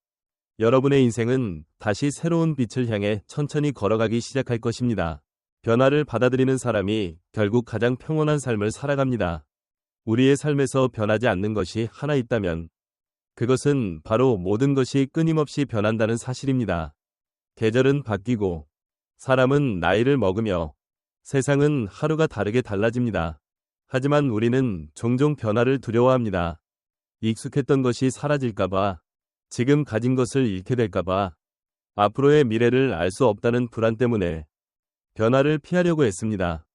여러분의 인생은 다시 새로운 빛을 향해 천천히 걸어가기 시작할 것입니다. 변화를 받아들이는 사람이 결국 가장 평온한 삶을 살아갑니다. 우리의 삶에서 변하지 않는 것이 하나 있다면 그것은 바로 모든 것이 끊임없이 변한다는 사실입니다. 계절은 바뀌고 사람은 나이를 먹으며 세상은 하루가 다르게 달라집니다. 하지만 우리는 종종 변화를 두려워합니다. 익숙했던 것이 사라질까봐, 지금 가진 것을 잃게 될까봐, 앞으로의 미래를 알 수 없다는 불안 때문에 변화를 피하려고 했습니다.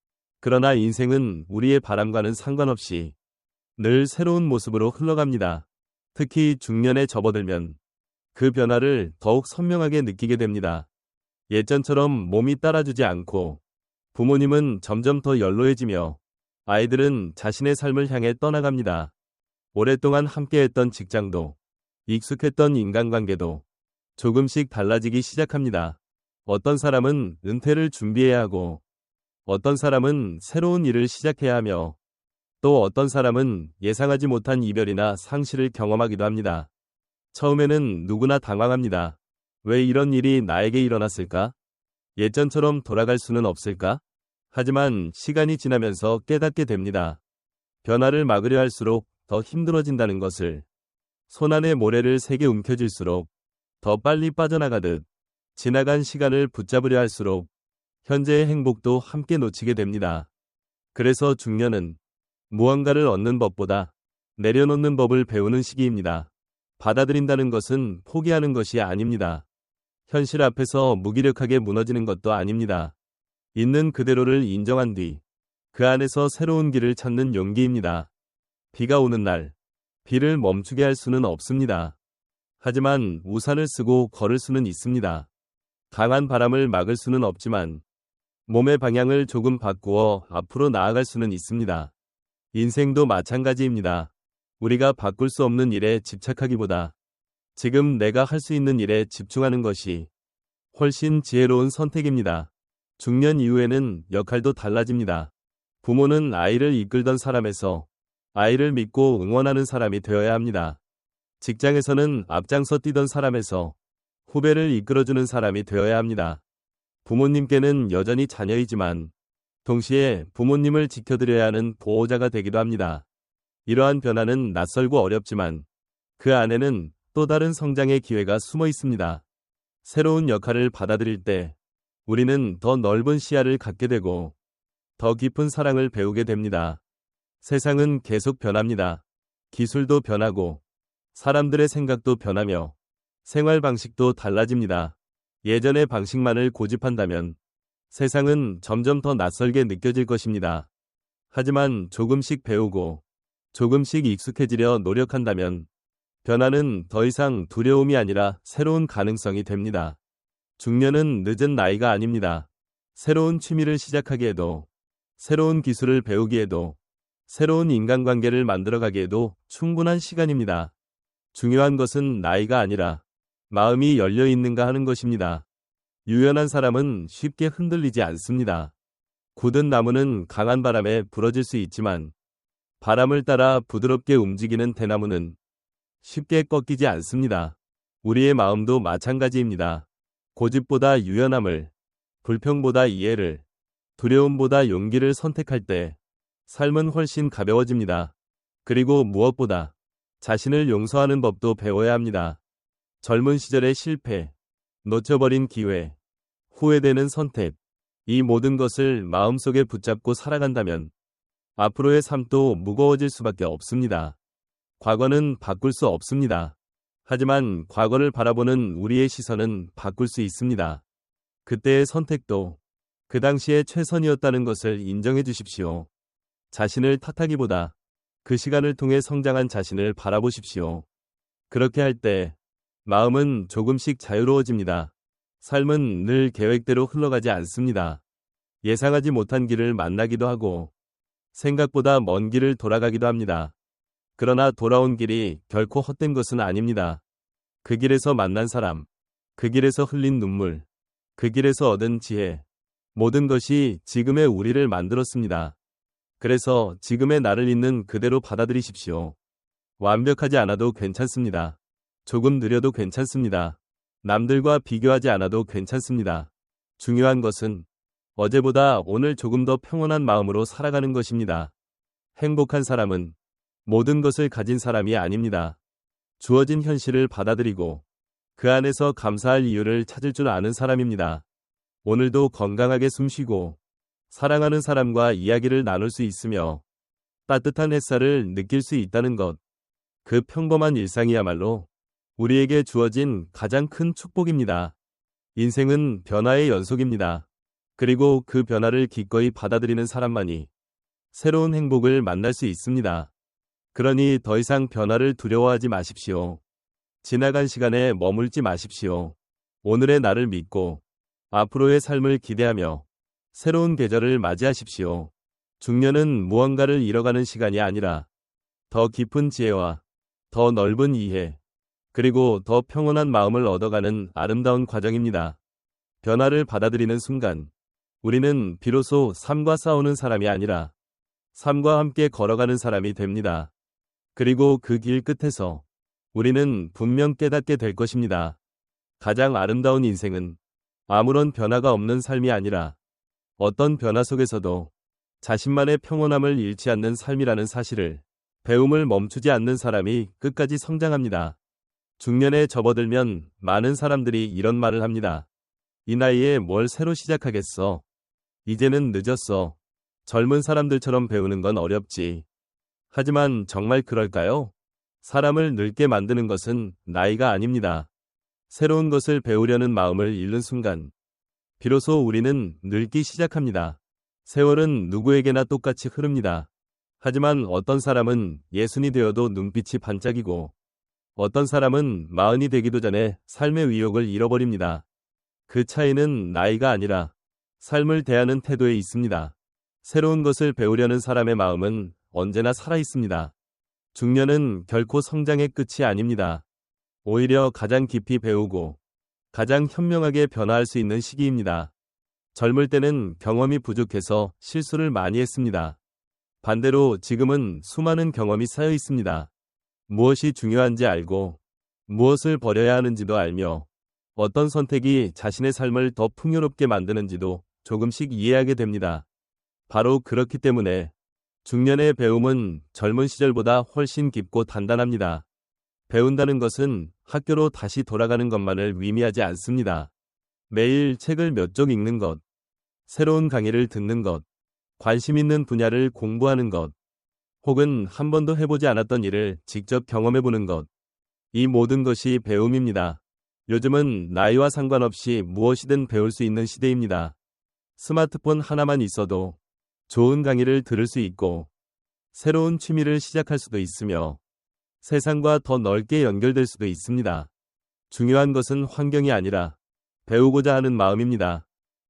그러나 인생은 우리의 바람과는 상관없이 늘 새로운 모습으로 흘러갑니다. 특히 중년에 접어들면 그 변화를 더욱 선명하게 느끼게 됩니다. 예전처럼 몸이 따라주지 않고 부모님은 점점 더 연로해지며 아이들은 자신의 삶을 향해 떠나갑니다. 오랫동안 함께했던 직장도 익숙했던 인간관계도 조금씩 달라지기 시작합니다. 어떤 사람은 은퇴를 준비해야 하고 어떤 사람은 새로운 일을 시작해야 하며 또 어떤 사람은 예상하지 못한 이별이나 상실을 경험하기도 합니다. 처음에는 누구나 당황합니다. 왜 이런 일이 나에게 일어났을까? 예전처럼 돌아갈 수는 없을까? 하지만 시간이 지나면서 깨닫게 됩니다. 변화를 막으려 할수록 더 힘들어진다는 것을, 손안의 모래를 세게 움켜쥘수록 더 빨리 빠져나가듯 지나간 시간을 붙잡으려 할수록 현재의 행복도 함께 놓치게 됩니다. 그래서 중년은 무언가를 얻는 법보다 내려놓는 법을 배우는 시기입니다. 받아들인다는 것은 포기하는 것이 아닙니다. 현실 앞에서 무기력하게 무너지는 것도 아닙니다. 있는 그대로를 인정한 뒤 그 안에서 새로운 길을 찾는 용기입니다. 비가 오는 날, 비를 멈추게 할 수는 없습니다. 하지만 우산을 쓰고 걸을 수는 있습니다. 강한 바람을 막을 수는 없지만 몸의 방향을 조금 바꾸어 앞으로 나아갈 수는 있습니다. 인생도 마찬가지입니다. 우리가 바꿀 수 없는 일에 집착하기보다 지금 내가 할 수 있는 일에 집중하는 것이 훨씬 지혜로운 선택입니다. 중년 이후에는 역할도 달라집니다. 부모는 아이를 이끌던 사람에서 아이를 믿고 응원하는 사람이 되어야 합니다. 직장에서는 앞장서 뛰던 사람에서 후배를 이끌어주는 사람이 되어야 합니다. 부모님께는 여전히 자녀이지만 동시에 부모님을 지켜드려야 하는 보호자가 되기도 합니다. 이러한 변화는 낯설고 어렵지만 그 안에는 또 다른 성장의 기회가 숨어 있습니다. 새로운 역할을 받아들일 때 우리는 더 넓은 시야를 갖게 되고 더 깊은 사랑을 배우게 됩니다. 세상은 계속 변합니다. 기술도 변하고 사람들의 생각도 변하며 생활 방식도 달라집니다. 예전의 방식만을 고집한다면 세상은 점점 더 낯설게 느껴질 것입니다. 하지만 조금씩 배우고 조금씩 익숙해지려 노력한다면 변화는 더 이상 두려움이 아니라 새로운 가능성이 됩니다. 중년은 늦은 나이가 아닙니다. 새로운 취미를 시작하기에도, 새로운 기술을 배우기에도, 새로운 인간관계를 만들어가기에도 충분한 시간입니다. 중요한 것은 나이가 아니라 마음이 열려 있는가 하는 것입니다. 유연한 사람은 쉽게 흔들리지 않습니다. 굳은 나무는 강한 바람에 부러질 수 있지만 바람을 따라 부드럽게 움직이는 대나무는 쉽게 꺾이지 않습니다. 우리의 마음도 마찬가지입니다. 고집보다 유연함을, 불평보다 이해를, 두려움보다 용기를 선택할 때 삶은 훨씬 가벼워집니다. 그리고 무엇보다 자신을 용서하는 법도 배워야 합니다. 젊은 시절의 실패, 놓쳐버린 기회, 후회되는 선택, 이 모든 것을 마음속에 붙잡고 살아간다면 앞으로의 삶도 무거워질 수밖에 없습니다. 과거는 바꿀 수 없습니다. 하지만 과거를 바라보는 우리의 시선은 바꿀 수 있습니다. 그때의 선택도 그 당시에 최선이었다는 것을 인정해 주십시오. 자신을 탓하기보다 그 시간을 통해 성장한 자신을 바라보십시오. 그렇게 할 때 마음은 조금씩 자유로워집니다. 삶은 늘 계획대로 흘러가지 않습니다. 예상하지 못한 길을 만나기도 하고 생각보다 먼 길을 돌아가기도 합니다. 그러나 돌아온 길이 결코 헛된 것은 아닙니다. 그 길에서 만난 사람, 그 길에서 흘린 눈물, 그 길에서 얻은 지혜, 모든 것이 지금의 우리를 만들었습니다. 그래서 지금의 나를 있는 그대로 받아들이십시오. 완벽하지 않아도 괜찮습니다. 조금 느려도 괜찮습니다. 남들과 비교하지 않아도 괜찮습니다. 중요한 것은 어제보다 오늘 조금 더 평온한 마음으로 살아가는 것입니다. 행복한 사람은 모든 것을 가진 사람이 아닙니다. 주어진 현실을 받아들이고 그 안에서 감사할 이유를 찾을 줄 아는 사람입니다. 오늘도 건강하게 숨쉬고 사랑하는 사람과 이야기를 나눌 수 있으며 따뜻한 햇살을 느낄 수 있다는 것. 그 평범한 일상이야말로 우리에게 주어진 가장 큰 축복입니다. 인생은 변화의 연속입니다. 그리고 그 변화를 기꺼이 받아들이는 사람만이 새로운 행복을 만날 수 있습니다. 그러니 더 이상 변화를 두려워하지 마십시오. 지나간 시간에 머물지 마십시오. 오늘의 나를 믿고 앞으로의 삶을 기대하며 새로운 계절을 맞이하십시오. 중년은 무언가를 잃어가는 시간이 아니라 더 깊은 지혜와 더 넓은 이해, 그리고 더 평온한 마음을 얻어가는 아름다운 과정입니다. 변화를 받아들이는 순간, 우리는 비로소 삶과 싸우는 사람이 아니라 삶과 함께 걸어가는 사람이 됩니다. 그리고 그 길 끝에서 우리는 분명 깨닫게 될 것입니다. 가장 아름다운 인생은 아무런 변화가 없는 삶이 아니라 어떤 변화 속에서도 자신만의 평온함을 잃지 않는 삶이라는 사실을, 배움을 멈추지 않는 사람이 끝까지 성장합니다. 중년에 접어들면 많은 사람들이 이런 말을 합니다. 이 나이에 뭘 새로 시작하겠어. 이제는 늦었어. 젊은 사람들처럼 배우는 건 어렵지. 하지만 정말 그럴까요? 사람을 늙게 만드는 것은 나이가 아닙니다. 새로운 것을 배우려는 마음을 잃는 순간, 비로소 우리는 늙기 시작합니다. 세월은 누구에게나 똑같이 흐릅니다. 하지만 어떤 사람은 60이 되어도 눈빛이 반짝이고 어떤 사람은 40이 되기도 전에 삶의 의욕을 잃어버립니다. 그 차이는 나이가 아니라 삶을 대하는 태도에 있습니다. 새로운 것을 배우려는 사람의 마음은 언제나 살아있습니다. 중년은 결코 성장의 끝이 아닙니다. 오히려 가장 깊이 배우고 가장 현명하게 변화할 수 있는 시기입니다. 젊을 때는 경험이 부족해서 실수를 많이 했습니다. 반대로 지금은 수많은 경험이 쌓여 있습니다. 무엇이 중요한지 알고 무엇을 버려야 하는지도 알며 어떤 선택이 자신의 삶을 더 풍요롭게 만드는지도 조금씩 이해하게 됩니다. 바로 그렇기 때문에 중년의 배움은 젊은 시절보다 훨씬 깊고 단단합니다. 배운다는 것은 학교로 다시 돌아가는 것만을 의미하지 않습니다. 매일 책을 몇 쪽 읽는 것, 새로운 강의를 듣는 것, 관심 있는 분야를 공부하는 것, 혹은 한 번도 해보지 않았던 일을 직접 경험해보는 것. 이 모든 것이 배움입니다. 요즘은 나이와 상관없이 무엇이든 배울 수 있는 시대입니다. 스마트폰 하나만 있어도 좋은 강의를 들을 수 있고 새로운 취미를 시작할 수도 있으며 세상과 더 넓게 연결될 수도 있습니다. 중요한 것은 환경이 아니라 배우고자 하는 마음입니다.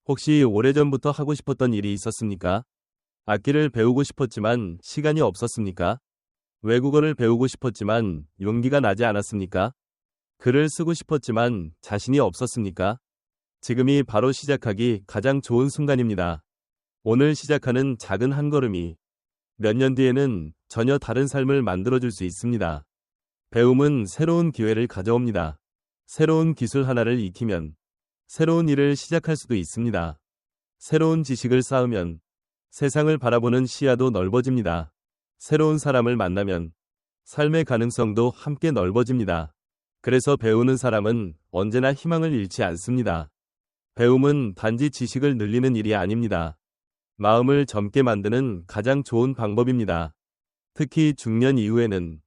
혹시 오래전부터 하고 싶었던 일이 있었습니까? 악기를 배우고 싶었지만 시간이 없었습니까? 외국어를 배우고 싶었지만 용기가 나지 않았습니까? 글을 쓰고 싶었지만 자신이 없었습니까? 지금이 바로 시작하기 가장 좋은 순간입니다. 오늘 시작하는 작은 한 걸음이 몇 년 뒤에는 전혀 다른 삶을 만들어줄 수 있습니다. 배움은 새로운 기회를 가져옵니다. 새로운 기술 하나를 익히면 새로운 일을 시작할 수도 있습니다. 새로운 지식을 쌓으면 세상을 바라보는 시야도 넓어집니다. 새로운 사람을 만나면 삶의 가능성도 함께 넓어집니다. 그래서 배우는 사람은 언제나 희망을 잃지 않습니다. 배움은 단지 지식을 늘리는 일이 아닙니다. 마음을 젊게 만드는 가장 좋은 방법입니다. 특히 중년 이후에는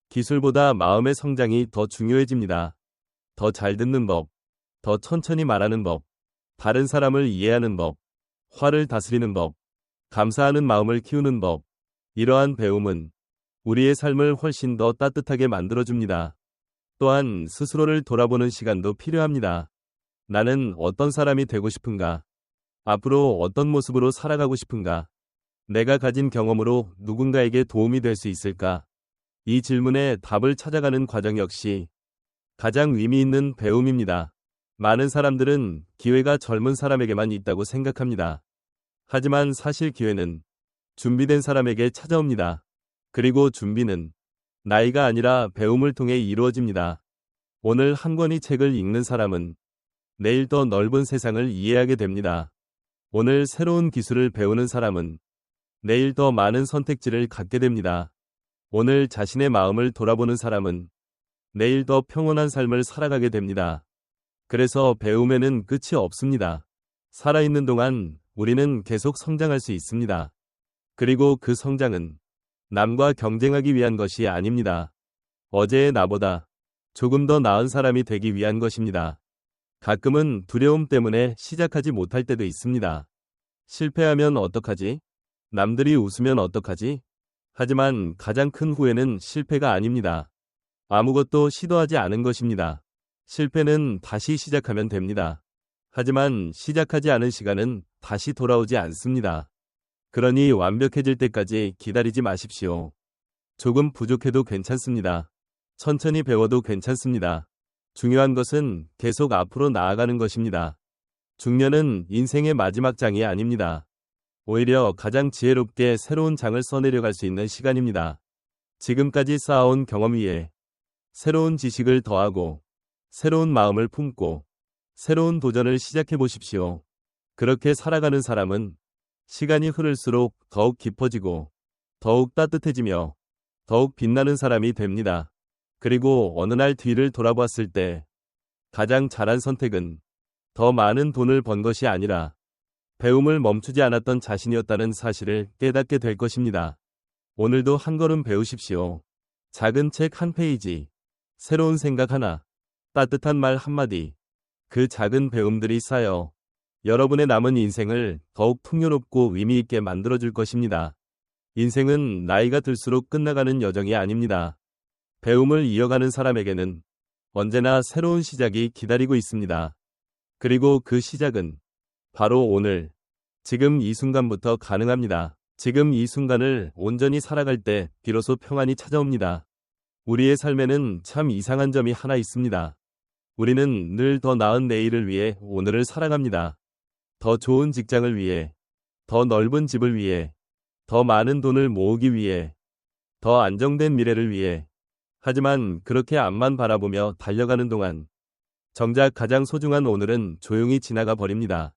기술보다 마음의 성장이 더 중요해집니다. 더 잘 듣는 법, 더 천천히 말하는 법, 다른 사람을 이해하는 법, 화를 다스리는 법, 감사하는 마음을 키우는 법. 이러한 배움은 우리의 삶을 훨씬 더 따뜻하게 만들어줍니다. 또한 스스로를 돌아보는 시간도 필요합니다. 나는 어떤 사람이 되고 싶은가? 앞으로 어떤 모습으로 살아가고 싶은가? 내가 가진 경험으로 누군가에게 도움이 될 수 있을까? 이 질문에 답을 찾아가는 과정 역시 가장 의미 있는 배움입니다. 많은 사람들은 기회가 젊은 사람에게만 있다고 생각합니다. 하지만 사실 기회는 준비된 사람에게 찾아옵니다. 그리고 준비는 나이가 아니라 배움을 통해 이루어집니다. 오늘 한 권의 책을 읽는 사람은 내일 더 넓은 세상을 이해하게 됩니다. 오늘 새로운 기술을 배우는 사람은 내일 더 많은 선택지를 갖게 됩니다. 오늘 자신의 마음을 돌아보는 사람은 내일 더 평온한 삶을 살아가게 됩니다. 그래서 배움에는 끝이 없습니다. 살아있는 동안 우리는 계속 성장할 수 있습니다. 그리고 그 성장은 남과 경쟁하기 위한 것이 아닙니다. 어제의 나보다 조금 더 나은 사람이 되기 위한 것입니다. 가끔은 두려움 때문에 시작하지 못할 때도 있습니다. 실패하면 어떡하지? 남들이 웃으면 어떡하지? 하지만 가장 큰 후회는 실패가 아닙니다. 아무것도 시도하지 않은 것입니다. 실패는 다시 시작하면 됩니다. 하지만 시작하지 않은 시간은 다시 돌아오지 않습니다. 그러니 완벽해질 때까지 기다리지 마십시오. 조금 부족해도 괜찮습니다. 천천히 배워도 괜찮습니다. 중요한 것은 계속 앞으로 나아가는 것입니다. 중년은 인생의 마지막 장이 아닙니다. 오히려 가장 지혜롭게 새로운 장을 써내려갈 수 있는 시간입니다. 지금까지 쌓아온 경험 위에 새로운 지식을 더하고 새로운 마음을 품고 새로운 도전을 시작해 보십시오. 그렇게 살아가는 사람은 시간이 흐를수록 더욱 깊어지고 더욱 따뜻해지며 더욱 빛나는 사람이 됩니다. 그리고 어느 날 뒤를 돌아보았을 때 가장 잘한 선택은 더 많은 돈을 번 것이 아니라 배움을 멈추지 않았던 자신이었다는 사실을 깨닫게 될 것입니다. 오늘도 한 걸음 배우십시오. 작은 책 한 페이지, 새로운 생각 하나, 따뜻한 말 한마디, 그 작은 배움들이 쌓여 여러분의 남은 인생을 더욱 풍요롭고 의미 있게 만들어줄 것입니다. 인생은 나이가 들수록 끝나가는 여정이 아닙니다. 배움을 이어가는 사람에게는 언제나 새로운 시작이 기다리고 있습니다. 그리고 그 시작은 바로 오늘, 지금 이 순간부터 가능합니다. 지금 이 순간을 온전히 살아갈 때 비로소 평안이 찾아옵니다. 우리의 삶에는 참 이상한 점이 하나 있습니다. 우리는 늘 더 나은 내일을 위해 오늘을 살아갑니다. 더 좋은 직장을 위해, 더 넓은 집을 위해, 더 많은 돈을 모으기 위해, 더 안정된 미래를 위해. 하지만 그렇게 앞만 바라보며 달려가는 동안 정작 가장 소중한 오늘은 조용히 지나가 버립니다.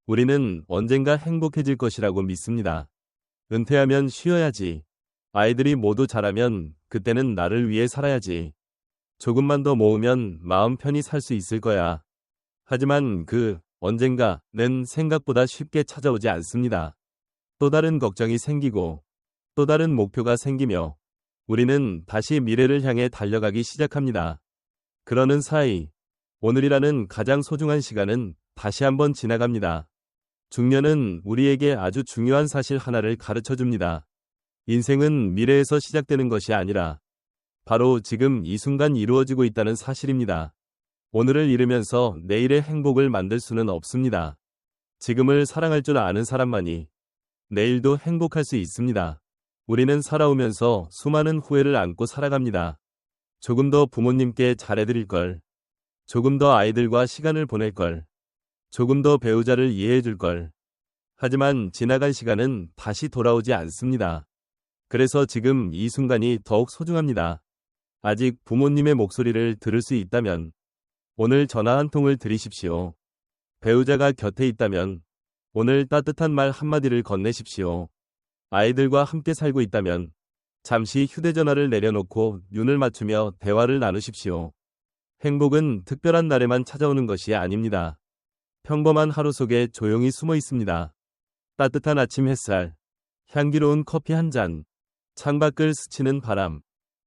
우리는 언젠가 행복해질 것이라고 믿습니다. 은퇴하면 쉬어야지. 아이들이 모두 자라면 그때는 나를 위해 살아야지. 조금만 더 모으면 마음 편히 살 수 있을 거야. 하지만 그 언젠가는 생각보다 쉽게 찾아오지 않습니다. 또 다른 걱정이 생기고 또 다른 목표가 생기며 우리는 다시 미래를 향해 달려가기 시작합니다. 그러는 사이 오늘이라는 가장 소중한 시간은 다시 한번 지나갑니다. 중년은 우리에게 아주 중요한 사실 하나를 가르쳐 줍니다. 인생은 미래에서 시작되는 것이 아니라 바로 지금 이 순간 이루어지고 있다는 사실입니다. 오늘을 잃으면서 내일의 행복을 만들 수는 없습니다. 지금을 사랑할 줄 아는 사람만이 내일도 행복할 수 있습니다. 우리는 살아오면서 수많은 후회를 안고 살아갑니다. 조금 더 부모님께 잘해드릴 걸, 조금 더 아이들과 시간을 보낼 걸, 조금 더 배우자를 이해해 줄 걸. 하지만 지나간 시간은 다시 돌아오지 않습니다. 그래서 지금 이 순간이 더욱 소중합니다. 아직 부모님의 목소리를 들을 수 있다면 오늘 전화 한 통을 드리십시오. 배우자가 곁에 있다면 오늘 따뜻한 말 한마디를 건네십시오. 아이들과 함께 살고 있다면 잠시 휴대전화를 내려놓고 눈을 맞추며 대화를 나누십시오. 행복은 특별한 날에만 찾아오는 것이 아닙니다. 평범한 하루 속에 조용히 숨어 있습니다. 따뜻한 아침 햇살, 향기로운 커피 한 잔, 창밖을 스치는 바람,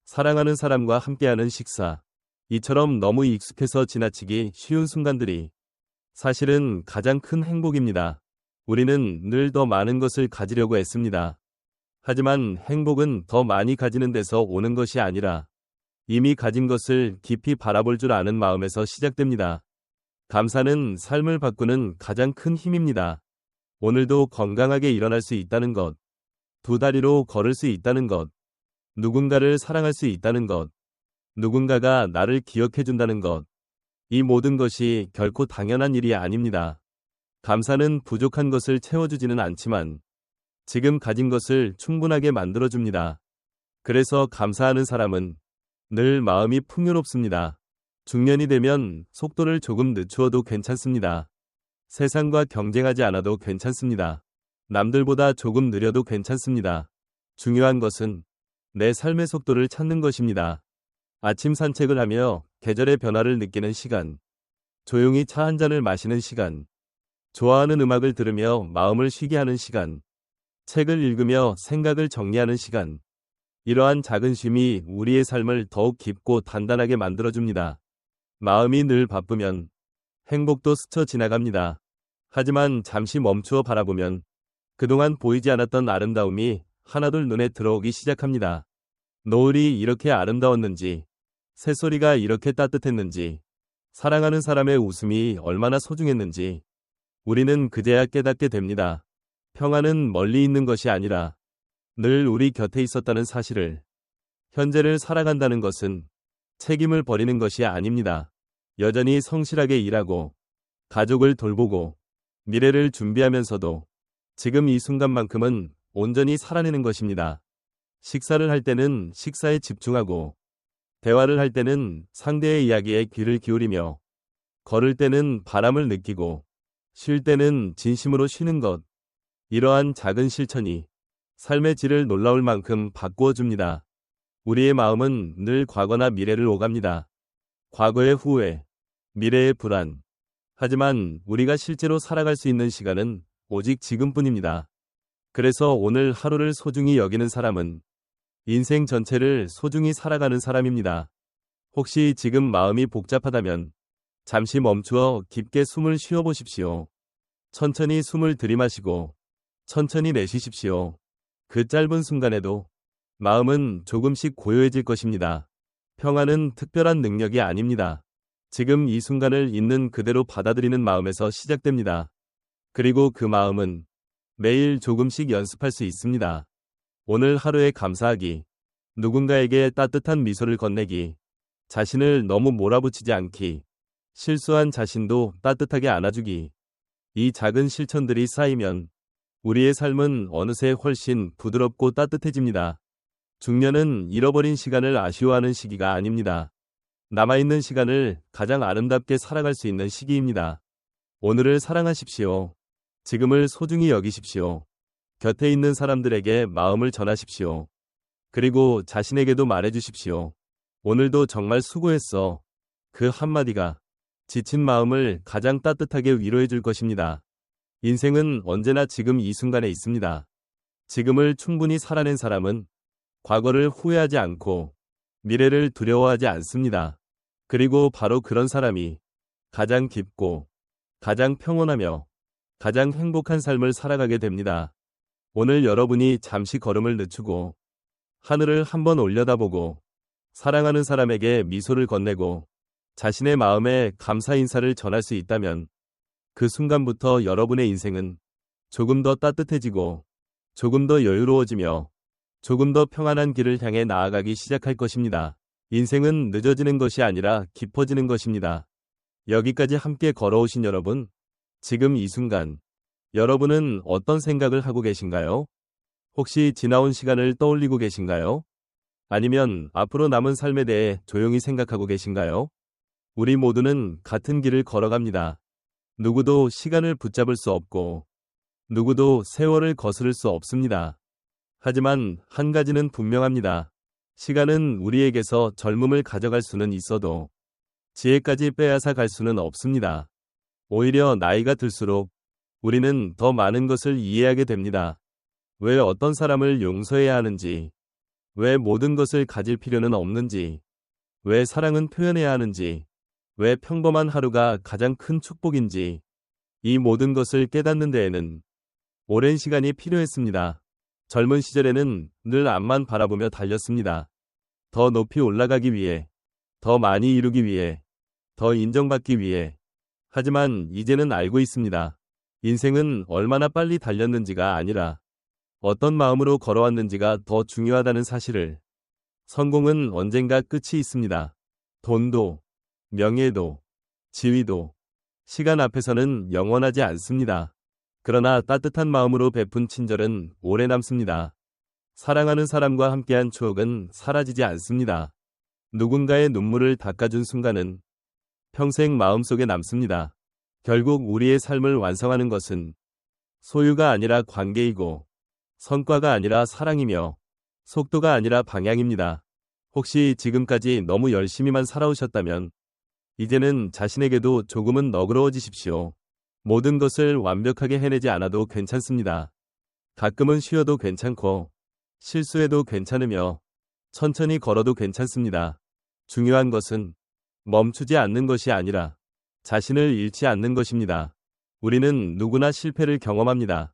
사랑하는 사람과 함께하는 식사. 이처럼 너무 익숙해서 지나치기 쉬운 순간들이 사실은 가장 큰 행복입니다. 우리는 늘 더 많은 것을 가지려고 애씁니다. 하지만 행복은 더 많이 가지는 데서 오는 것이 아니라 이미 가진 것을 깊이 바라볼 줄 아는 마음에서 시작됩니다. 감사는 삶을 바꾸는 가장 큰 힘입니다. 오늘도 건강하게 일어날 수 있다는 것, 두 다리로 걸을 수 있다는 것, 누군가를 사랑할 수 있다는 것, 누군가가 나를 기억해 준다는 것, 이 모든 것이 결코 당연한 일이 아닙니다. 감사는 부족한 것을 채워주지는 않지만 지금 가진 것을 충분하게 만들어줍니다. 그래서 감사하는 사람은 늘 마음이 풍요롭습니다. 중년이 되면 속도를 조금 늦추어도 괜찮습니다. 세상과 경쟁하지 않아도 괜찮습니다. 남들보다 조금 느려도 괜찮습니다. 중요한 것은 내 삶의 속도를 찾는 것입니다. 아침 산책을 하며 계절의 변화를 느끼는 시간, 조용히 차 한 잔을 마시는 시간, 좋아하는 음악을 들으며 마음을 쉬게 하는 시간, 책을 읽으며 생각을 정리하는 시간. 이러한 작은 쉼이 우리의 삶을 더욱 깊고 단단하게 만들어줍니다. 마음이 늘 바쁘면 행복도 스쳐 지나갑니다. 하지만 잠시 멈추어 바라보면 그동안 보이지 않았던 아름다움이 하나둘 눈에 들어오기 시작합니다. 노을이 이렇게 아름다웠는지, 새소리가 이렇게 따뜻했는지, 사랑하는 사람의 웃음이 얼마나 소중했는지 우리는 그제야 깨닫게 됩니다. 평화는 멀리 있는 것이 아니라 늘 우리 곁에 있었다는 사실을, 현재를 살아간다는 것은 책임을 버리는 것이 아닙니다. 여전히 성실하게 일하고 가족을 돌보고 미래를 준비하면서도 지금 이 순간만큼은 온전히 살아내는 것입니다. 식사를 할 때는 식사에 집중하고, 대화를 할 때는 상대의 이야기에 귀를 기울이며, 걸을 때는 바람을 느끼고, 쉴 때는 진심으로 쉬는 것. 이러한 작은 실천이 삶의 질을 놀라울 만큼 바꾸어 줍니다. 우리의 마음은 늘 과거나 미래를 오갑니다. 과거의 후회, 미래의 불안. 하지만 우리가 실제로 살아갈 수 있는 시간은 오직 지금뿐입니다. 그래서 오늘 하루를 소중히 여기는 사람은 인생 전체를 소중히 살아가는 사람입니다. 혹시 지금 마음이 복잡하다면 잠시 멈추어 깊게 숨을 쉬어 보십시오. 천천히 숨을 들이마시고 천천히 내쉬십시오. 그 짧은 순간에도 마음은 조금씩 고요해질 것입니다. 평화는 특별한 능력이 아닙니다. 지금 이 순간을 있는 그대로 받아들이는 마음에서 시작됩니다. 그리고 그 마음은 매일 조금씩 연습할 수 있습니다. 오늘 하루에 감사하기, 누군가에게 따뜻한 미소를 건네기, 자신을 너무 몰아붙이지 않기, 실수한 자신도 따뜻하게 안아주기. 이 작은 실천들이 쌓이면 우리의 삶은 어느새 훨씬 부드럽고 따뜻해집니다. 중년은 잃어버린 시간을 아쉬워하는 시기가 아닙니다. 남아있는 시간을 가장 아름답게 살아갈 수 있는 시기입니다. 오늘을 사랑하십시오. 지금을 소중히 여기십시오. 곁에 있는 사람들에게 마음을 전하십시오. 그리고 자신에게도 말해주십시오. 오늘도 정말 수고했어. 그 한마디가 지친 마음을 가장 따뜻하게 위로해 줄 것입니다. 인생은 언제나 지금 이 순간에 있습니다. 지금을 충분히 살아낸 사람은 과거를 후회하지 않고 미래를 두려워하지 않습니다. 그리고 바로 그런 사람이 가장 깊고 가장 평온하며 가장 행복한 삶을 살아가게 됩니다. 오늘 여러분이 잠시 걸음을 늦추고 하늘을 한번 올려다보고 사랑하는 사람에게 미소를 건네고 자신의 마음에 감사 인사를 전할 수 있다면 그 순간부터 여러분의 인생은 조금 더 따뜻해지고 조금 더 여유로워지며 조금 더 평안한 길을 향해 나아가기 시작할 것입니다. 인생은 늦어지는 것이 아니라 깊어지는 것입니다. 여기까지 함께 걸어오신 여러분, 지금 이 순간 여러분은 어떤 생각을 하고 계신가요? 혹시 지나온 시간을 떠올리고 계신가요? 아니면 앞으로 남은 삶에 대해 조용히 생각하고 계신가요? 우리 모두는 같은 길을 걸어갑니다. 누구도 시간을 붙잡을 수 없고 누구도 세월을 거스를 수 없습니다. 하지만 한 가지는 분명합니다. 시간은 우리에게서 젊음을 가져갈 수는 있어도 지혜까지 빼앗아 갈 수는 없습니다. 오히려 나이가 들수록 우리는 더 많은 것을 이해하게 됩니다. 왜 어떤 사람을 용서해야 하는지, 왜 모든 것을 가질 필요는 없는지, 왜 사랑은 표현해야 하는지, 왜 평범한 하루가 가장 큰 축복인지, 이 모든 것을 깨닫는 데에는 오랜 시간이 필요했습니다. 젊은 시절에는 늘 앞만 바라보며 달렸습니다. 더 높이 올라가기 위해, 더 많이 이루기 위해, 더 인정받기 위해. 하지만 이제는 알고 있습니다. 인생은 얼마나 빨리 달렸는지가 아니라 어떤 마음으로 걸어왔는지가 더 중요하다는 사실을. 성공은 언젠가 끝이 있습니다. 돈도, 명예도, 지위도, 시간 앞에서는 영원하지 않습니다. 그러나 따뜻한 마음으로 베푼 친절은 오래 남습니다. 사랑하는 사람과 함께한 추억은 사라지지 않습니다. 누군가의 눈물을 닦아준 순간은 평생 마음속에 남습니다. 결국 우리의 삶을 완성하는 것은 소유가 아니라 관계이고 성과가 아니라 사랑이며 속도가 아니라 방향입니다. 혹시 지금까지 너무 열심히만 살아오셨다면 이제는 자신에게도 조금은 너그러워지십시오. 모든 것을 완벽하게 해내지 않아도 괜찮습니다. 가끔은 쉬어도 괜찮고 실수해도 괜찮으며 천천히 걸어도 괜찮습니다. 중요한 것은 멈추지 않는 것이 아니라 자신을 잃지 않는 것입니다. 우리는 누구나 실패를 경험합니다.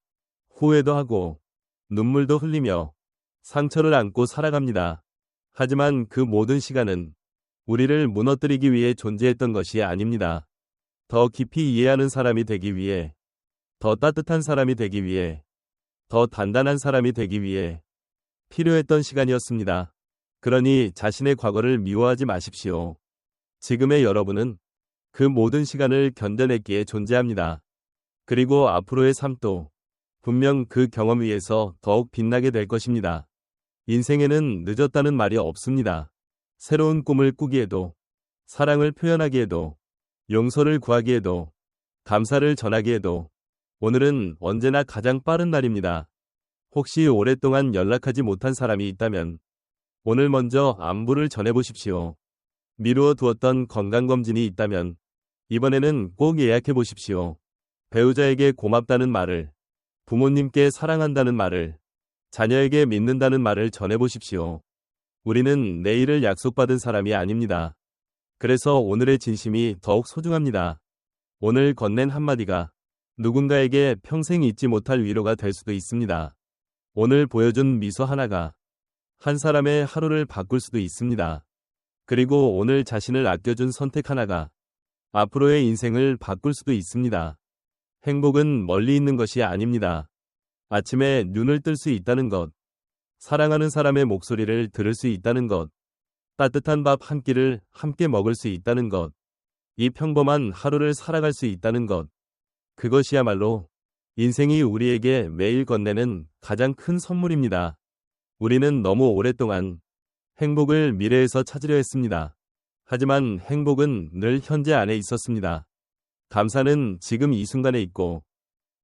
후회도 하고 눈물도 흘리며 상처를 안고 살아갑니다. 하지만 그 모든 시간은 우리를 무너뜨리기 위해 존재했던 것이 아닙니다. 더 깊이 이해하는 사람이 되기 위해, 더 따뜻한 사람이 되기 위해, 더 단단한 사람이 되기 위해 필요했던 시간이었습니다. 그러니 자신의 과거를 미워하지 마십시오. 지금의 여러분은 그 모든 시간을 견뎌냈기에 존재합니다. 그리고 앞으로의 삶도 분명 그 경험 위에서 더욱 빛나게 될 것입니다. 인생에는 늦었다는 말이 없습니다. 새로운 꿈을 꾸기에도, 사랑을 표현하기에도, 용서를 구하기에도, 감사를 전하기에도 오늘은 언제나 가장 빠른 날입니다. 혹시 오랫동안 연락하지 못한 사람이 있다면 오늘 먼저 안부를 전해보십시오. 미루어 두었던 건강검진이 있다면 이번에는 꼭 예약해 보십시오. 배우자에게 고맙다는 말을, 부모님께 사랑한다는 말을, 자녀에게 믿는다는 말을 전해보십시오. 우리는 내일을 약속받은 사람이 아닙니다. 그래서 오늘의 진심이 더욱 소중합니다. 오늘 건넨 한마디가 누군가에게 평생 잊지 못할 위로가 될 수도 있습니다. 오늘 보여준 미소 하나가 한 사람의 하루를 바꿀 수도 있습니다. 그리고 오늘 자신을 아껴준 선택 하나가 앞으로의 인생을 바꿀 수도 있습니다. 행복은 멀리 있는 것이 아닙니다. 아침에 눈을 뜰 수 있다는 것, 사랑하는 사람의 목소리를 들을 수 있다는 것, 따뜻한 밥 한 끼를 함께 먹을 수 있다는 것, 이 평범한 하루를 살아갈 수 있다는 것, 그것이야말로 인생이 우리에게 매일 건네는 가장 큰 선물입니다. 우리는 너무 오랫동안 행복을 미래에서 찾으려 했습니다. 하지만 행복은 늘 현재 안에 있었습니다. 감사는 지금 이 순간에 있고,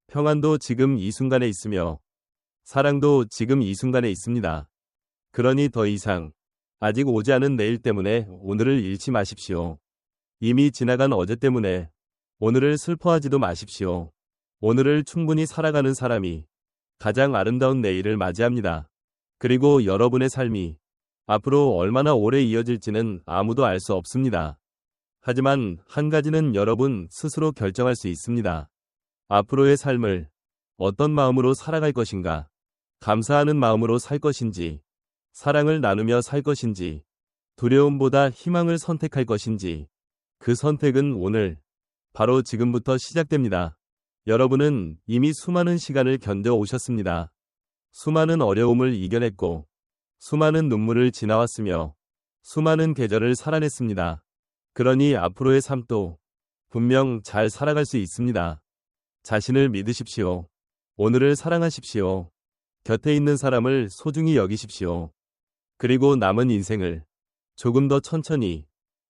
평안도 지금 이 순간에 있으며, 사랑도 지금 이 순간에 있습니다. 그러니 더 이상 아직 오지 않은 내일 때문에 오늘을 잃지 마십시오. 이미 지나간 어제 때문에 오늘을 슬퍼하지도 마십시오. 오늘을 충분히 살아가는 사람이 가장 아름다운 내일을 맞이합니다. 그리고 여러분의 삶이 앞으로 얼마나 오래 이어질지는 아무도 알 수 없습니다. 하지만 한 가지는 여러분 스스로 결정할 수 있습니다. 앞으로의 삶을 어떤 마음으로 살아갈 것인가? 감사하는 마음으로 살 것인지, 사랑을 나누며 살 것인지, 두려움보다 희망을 선택할 것인지, 그 선택은 오늘, 바로 지금부터 시작됩니다. 여러분은 이미 수많은 시간을 견뎌오셨습니다. 수많은 어려움을 이겨냈고, 수많은 눈물을 지나왔으며, 수많은 계절을 살아냈습니다. 그러니 앞으로의 삶도 분명 잘 살아갈 수 있습니다. 자신을 믿으십시오. 오늘을 사랑하십시오. 곁에 있는 사람을 소중히 여기십시오. 그리고 남은 인생을 조금 더 천천히,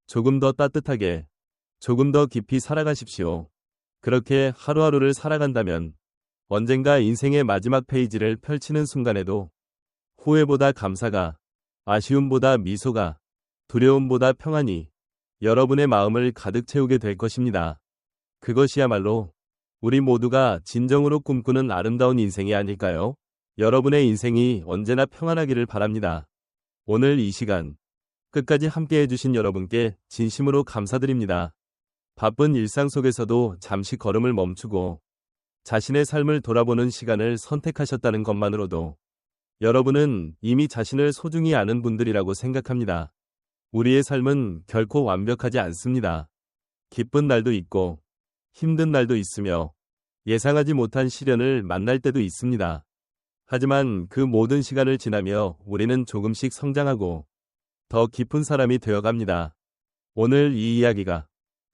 조금 더 따뜻하게, 조금 더 깊이 살아가십시오. 그렇게 하루하루를 살아간다면 언젠가 인생의 마지막 페이지를 펼치는 순간에도 후회보다 감사가, 아쉬움보다 미소가, 두려움보다 평안이 여러분의 마음을 가득 채우게 될 것입니다. 그것이야말로 우리 모두가 진정으로 꿈꾸는 아름다운 인생이 아닐까요? 여러분의 인생이 언제나 평안하기를 바랍니다. 오늘 이 시간 끝까지 함께 해주신 여러분께 진심으로 감사드립니다. 바쁜 일상 속에서도 잠시 걸음을 멈추고 자신의 삶을 돌아보는 시간을 선택하셨다는 것만으로도 여러분은 이미 자신을 소중히 아는 분들이라고 생각합니다. 우리의 삶은 결코 완벽하지 않습니다. 기쁜 날도 있고 힘든 날도 있으며 예상하지 못한 시련을 만날 때도 있습니다. 하지만 그 모든 시간을 지나며 우리는 조금씩 성장하고 더 깊은 사람이 되어갑니다. 오늘 이 이야기가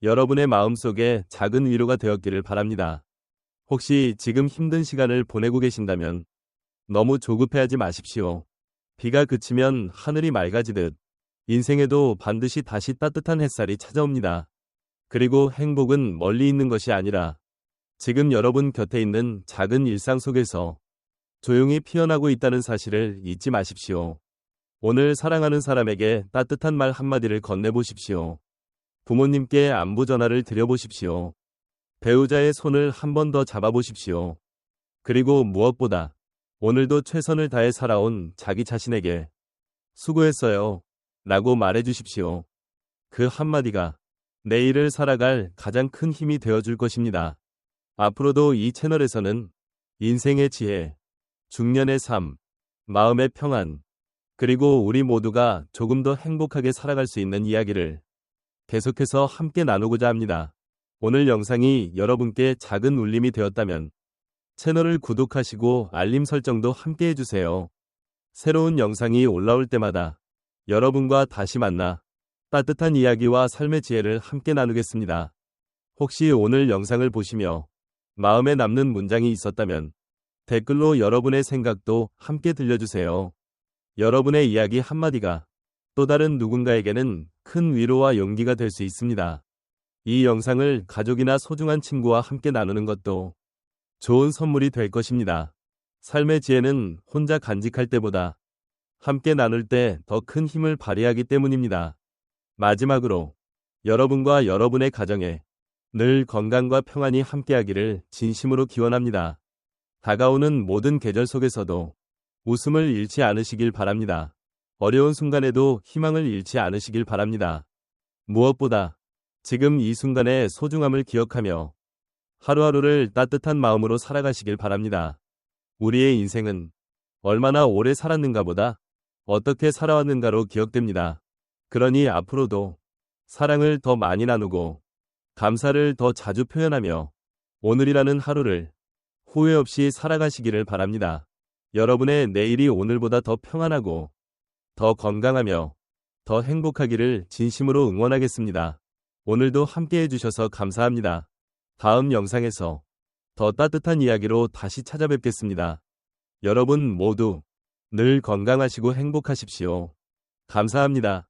여러분의 마음속에 작은 위로가 되었기를 바랍니다. 혹시 지금 힘든 시간을 보내고 계신다면 너무 조급해하지 마십시오. 비가 그치면 하늘이 맑아지듯 인생에도 반드시 다시 따뜻한 햇살이 찾아옵니다. 그리고 행복은 멀리 있는 것이 아니라 지금 여러분 곁에 있는 작은 일상 속에서 조용히 피어나고 있다는 사실을 잊지 마십시오. 오늘 사랑하는 사람에게 따뜻한 말 한마디를 건네보십시오. 부모님께 안부 전화를 드려보십시오. 배우자의 손을 한 번 더 잡아보십시오. 그리고 무엇보다 오늘도 최선을 다해 살아온 자기 자신에게 수고했어요 라고 말해주십시오. 그 한마디가 내일을 살아갈 가장 큰 힘이 되어줄 것입니다. 앞으로도 이 채널에서는 인생의 지혜, 중년의 삶, 마음의 평안, 그리고 우리 모두가 조금 더 행복하게 살아갈 수 있는 이야기를 계속해서 함께 나누고자 합니다. 오늘 영상이 여러분께 작은 울림이 되었다면 채널을 구독하시고 알림 설정도 함께 해주세요. 새로운 영상이 올라올 때마다 여러분과 다시 만나 따뜻한 이야기와 삶의 지혜를 함께 나누겠습니다. 혹시 오늘 영상을 보시며 마음에 남는 문장이 있었다면 댓글로 여러분의 생각도 함께 들려주세요. 여러분의 이야기 한마디가 또 다른 누군가에게는 큰 위로와 용기가 될 수 있습니다. 이 영상을 가족이나 소중한 친구와 함께 나누는 것도 좋은 선물이 될 것입니다. 삶의 지혜는 혼자 간직할 때보다 함께 나눌 때 더 큰 힘을 발휘하기 때문입니다. 마지막으로 여러분과 여러분의 가정에 늘 건강과 평안이 함께하기를 진심으로 기원합니다. 다가오는 모든 계절 속에서도 웃음을 잃지 않으시길 바랍니다. 어려운 순간에도 희망을 잃지 않으시길 바랍니다. 무엇보다 지금 이 순간의 소중함을 기억하며 하루하루를 따뜻한 마음으로 살아가시길 바랍니다. 우리의 인생은 얼마나 오래 살았는가 보다 어떻게 살아왔는가로 기억됩니다. 그러니 앞으로도 사랑을 더 많이 나누고 감사를 더 자주 표현하며 오늘이라는 하루를 후회 없이 살아가시기를 바랍니다. 여러분의 내일이 오늘보다 더 평안하고 더 건강하며 더 행복하기를 진심으로 응원하겠습니다. 오늘도 함께 해주셔서 감사합니다. 다음 영상에서 더 따뜻한 이야기로 다시 찾아뵙겠습니다. 여러분 모두 늘 건강하시고 행복하십시오. 감사합니다.